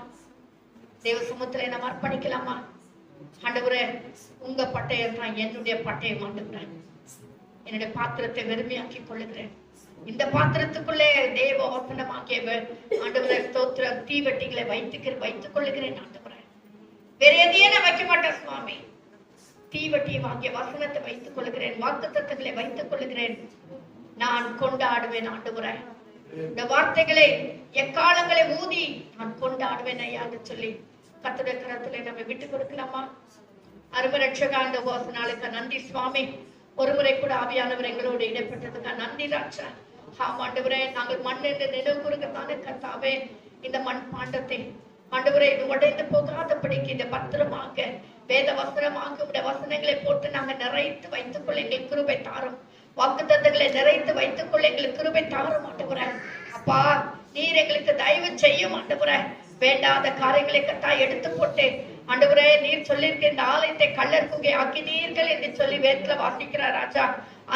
தேவ சமூகத்துல நம்ம அர்ப்பணிக்கலாமா? ஆண்டவரே, உங்க பட்டயம் தான் என்னுடைய பட்டயம். ஆண்டவரே, என்னுடைய பாத்திரத்தை வெறுமையாக்கி கொள்ளுகிறேன். இந்த பாத்திரத்துக்குள்ளே தேவ வசனமாகிய ஆண்டவரே ஸ்தோத்திரம் தீவெட்டிகளை வைத்துக் கொள்ளுகிறேன். ஆண்டவரே, வேற எதையே நான் வைக்க மாட்டேன் சுவாமி. தீவெட்டியை வாங்கிய வசனத்தை வைத்துக் கொள்ளுகிறேன். வாக்குத்தத்தங்களை வைத்துக் கொள்ளுகிறேன். நான் கொண்டாடுவேன். ஆண்டவரே, இந்த வார்த்தைகளை எக்காலங்களை ஊதி நான் கொண்டாடுவேன் ஐயா என்று சொல்லி கர்த்தருடைய கரத்திலே நம்ம விட்டு கொடுக்கலாமா? அருமை ரட்சகா, இந்த உபவாச நாளுக்கு நன்றி சுவாமி. ஒருமுறை கூட ஆவியானவர் எங்களோடு இடைப்பட்டதுக்கா நன்றி ராஜா. ஆண்டவரே, நாங்கள் மண் என்று நினைவு கூறுகிறதான கர்த்தாவே, இந்த மண் பாண்டத்தை ஆண்டவரே இது உடைந்து போகாதபடிக்கு இந்த பத்திரமாக வேத வசனமாக உடைய வசனங்களை போட்டு நாங்க நிறைத்து வைத்துக் கொள்ள எங்களுக்கு கிருபை தாரும். வாக்குத்தத்தங்களை நிறைத்து வைத்துக் கொள்ள எங்களுக்கு கிருபை தாரும் ஆண்டவரே. அப்பா நீர் எங்களுக்கு தயவு செய்யும் ஆண்டவரே. வேண்டாத காரியங்களை கத்தா எடுத்து போட்டு ஆண்டவரே நீர் சொல்லியிருக்க இந்த ஆலயத்தை கள்ளர் குகை ஆக்கினீர்கள் என்று சொல்லி வேதத்துல வாசிக்கிறார் ராஜா.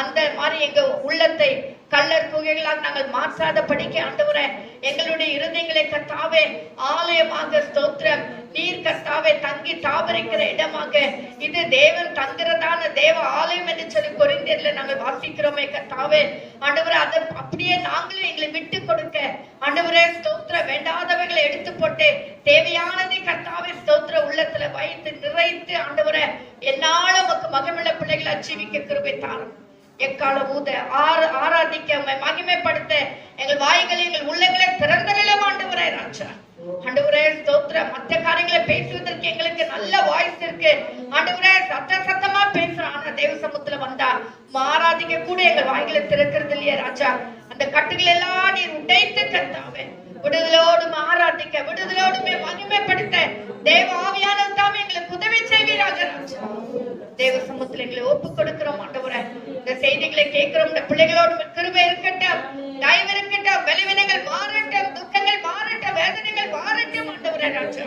அந்த மாதிரி எங்க உள்ளத்தை கள்ளர் குகைகளாக நாங்கள் மாற்றாத படிக்க ஆண்டவரே எங்களுடைய இருதயங்களை கத்தாவே ஆலயமாக ஸ்தோத்திரம் நீர் கத்தாவே தங்கி தாபரிக்கிற இடமாக இது தேவன் தங்குறதான தேவ ஆலயம் என்று சொல்லி கொரிந்தியர்ல நாங்கள் வாசிக்கிறோமே கத்தாவே ஆண்டவரே அதை அப்படியே நாங்களும் எங்களை விட்டு கொடுக்க ஆண்டவரே ஸ்தோத்திர வேண்டாதவைகளை எடுத்து போட்டு தேவையானதை கத்தாவே ஸ்தோத்திர உள்ளத்துல வைத்து நிறைத்து ஆண்டவரே என்னால உமக்கு மகிமுள்ள பிள்ளைகளை அச்சீவிக்க கிருபை தாரும். எக்காலம் ஊத ஆராதிக்க மகிமைப்படுத்த எங்கள் வாய்களை எங்கள் உள்ளங்களை திறந்தவில்லை ஆண்டவரே ராஜா. ஆண்டவரே ஸ்தோத்திரம் மற்ற காரியங்களை பேசுவதற்கு எங்களுக்கு நல்ல வாய்ஸ் இருக்கு ஆண்டவரே. சத்தமா பேசுறோம். ஆனா தேவ சமூகத்துல வந்தா ஆராதிக்க கூட எங்கள் வாய்களை திறக்கிறது இல்லையா ராஜா. அந்த கட்டுகள் எல்லாம் நீர் உடைத்து கத்தாவே விடுதலோடும் ஆராதிக்க விடுதலோடுமே மகிமைப்படுத்த தேவ ஆவியானவர் தாமே எங்களுக்கு உதவி செய்வீராக ராஜா. தேவ சமூகத்துல எங்களை ஒப்பு கொடுக்கிறோம் ஆண்டவரே. இந்த செய்திகளை கேட்கிறோம். இந்த பிள்ளைகளோடு கிருபை இருக்கட்டும், தயவு இருக்கட்டும், பலவீனங்கள் மாறட்டும், துக்கங்கள் மாறட்டும், வேதனைகள் மாறட்டும் ஆண்டவரே ராஜா.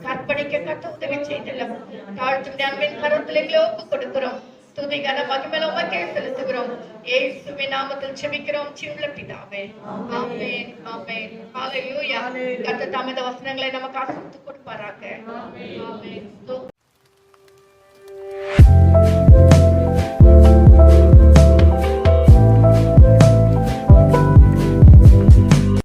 கற்பனைக்க கத்த உதவி செய்தெல்லாம் தாழ்த்துடைய அன்பின் கருத்துல எங்களை ஒப்பு கொடுக்கிறோம். துதி கன மகிமை உமக்கே செலுத்துகிறோம். இயேசுவின் நாமத்தில் ஜெபிக்கிறோம் ஜீவனுள்ள பிதாவே. ஆமென் ஆமென் ஹalleluya. கர்த்தர் தம்முடைய வசனங்களை நமக்கு ஆசீர்வதித்து கொடுப்பாராக. ஆமென்.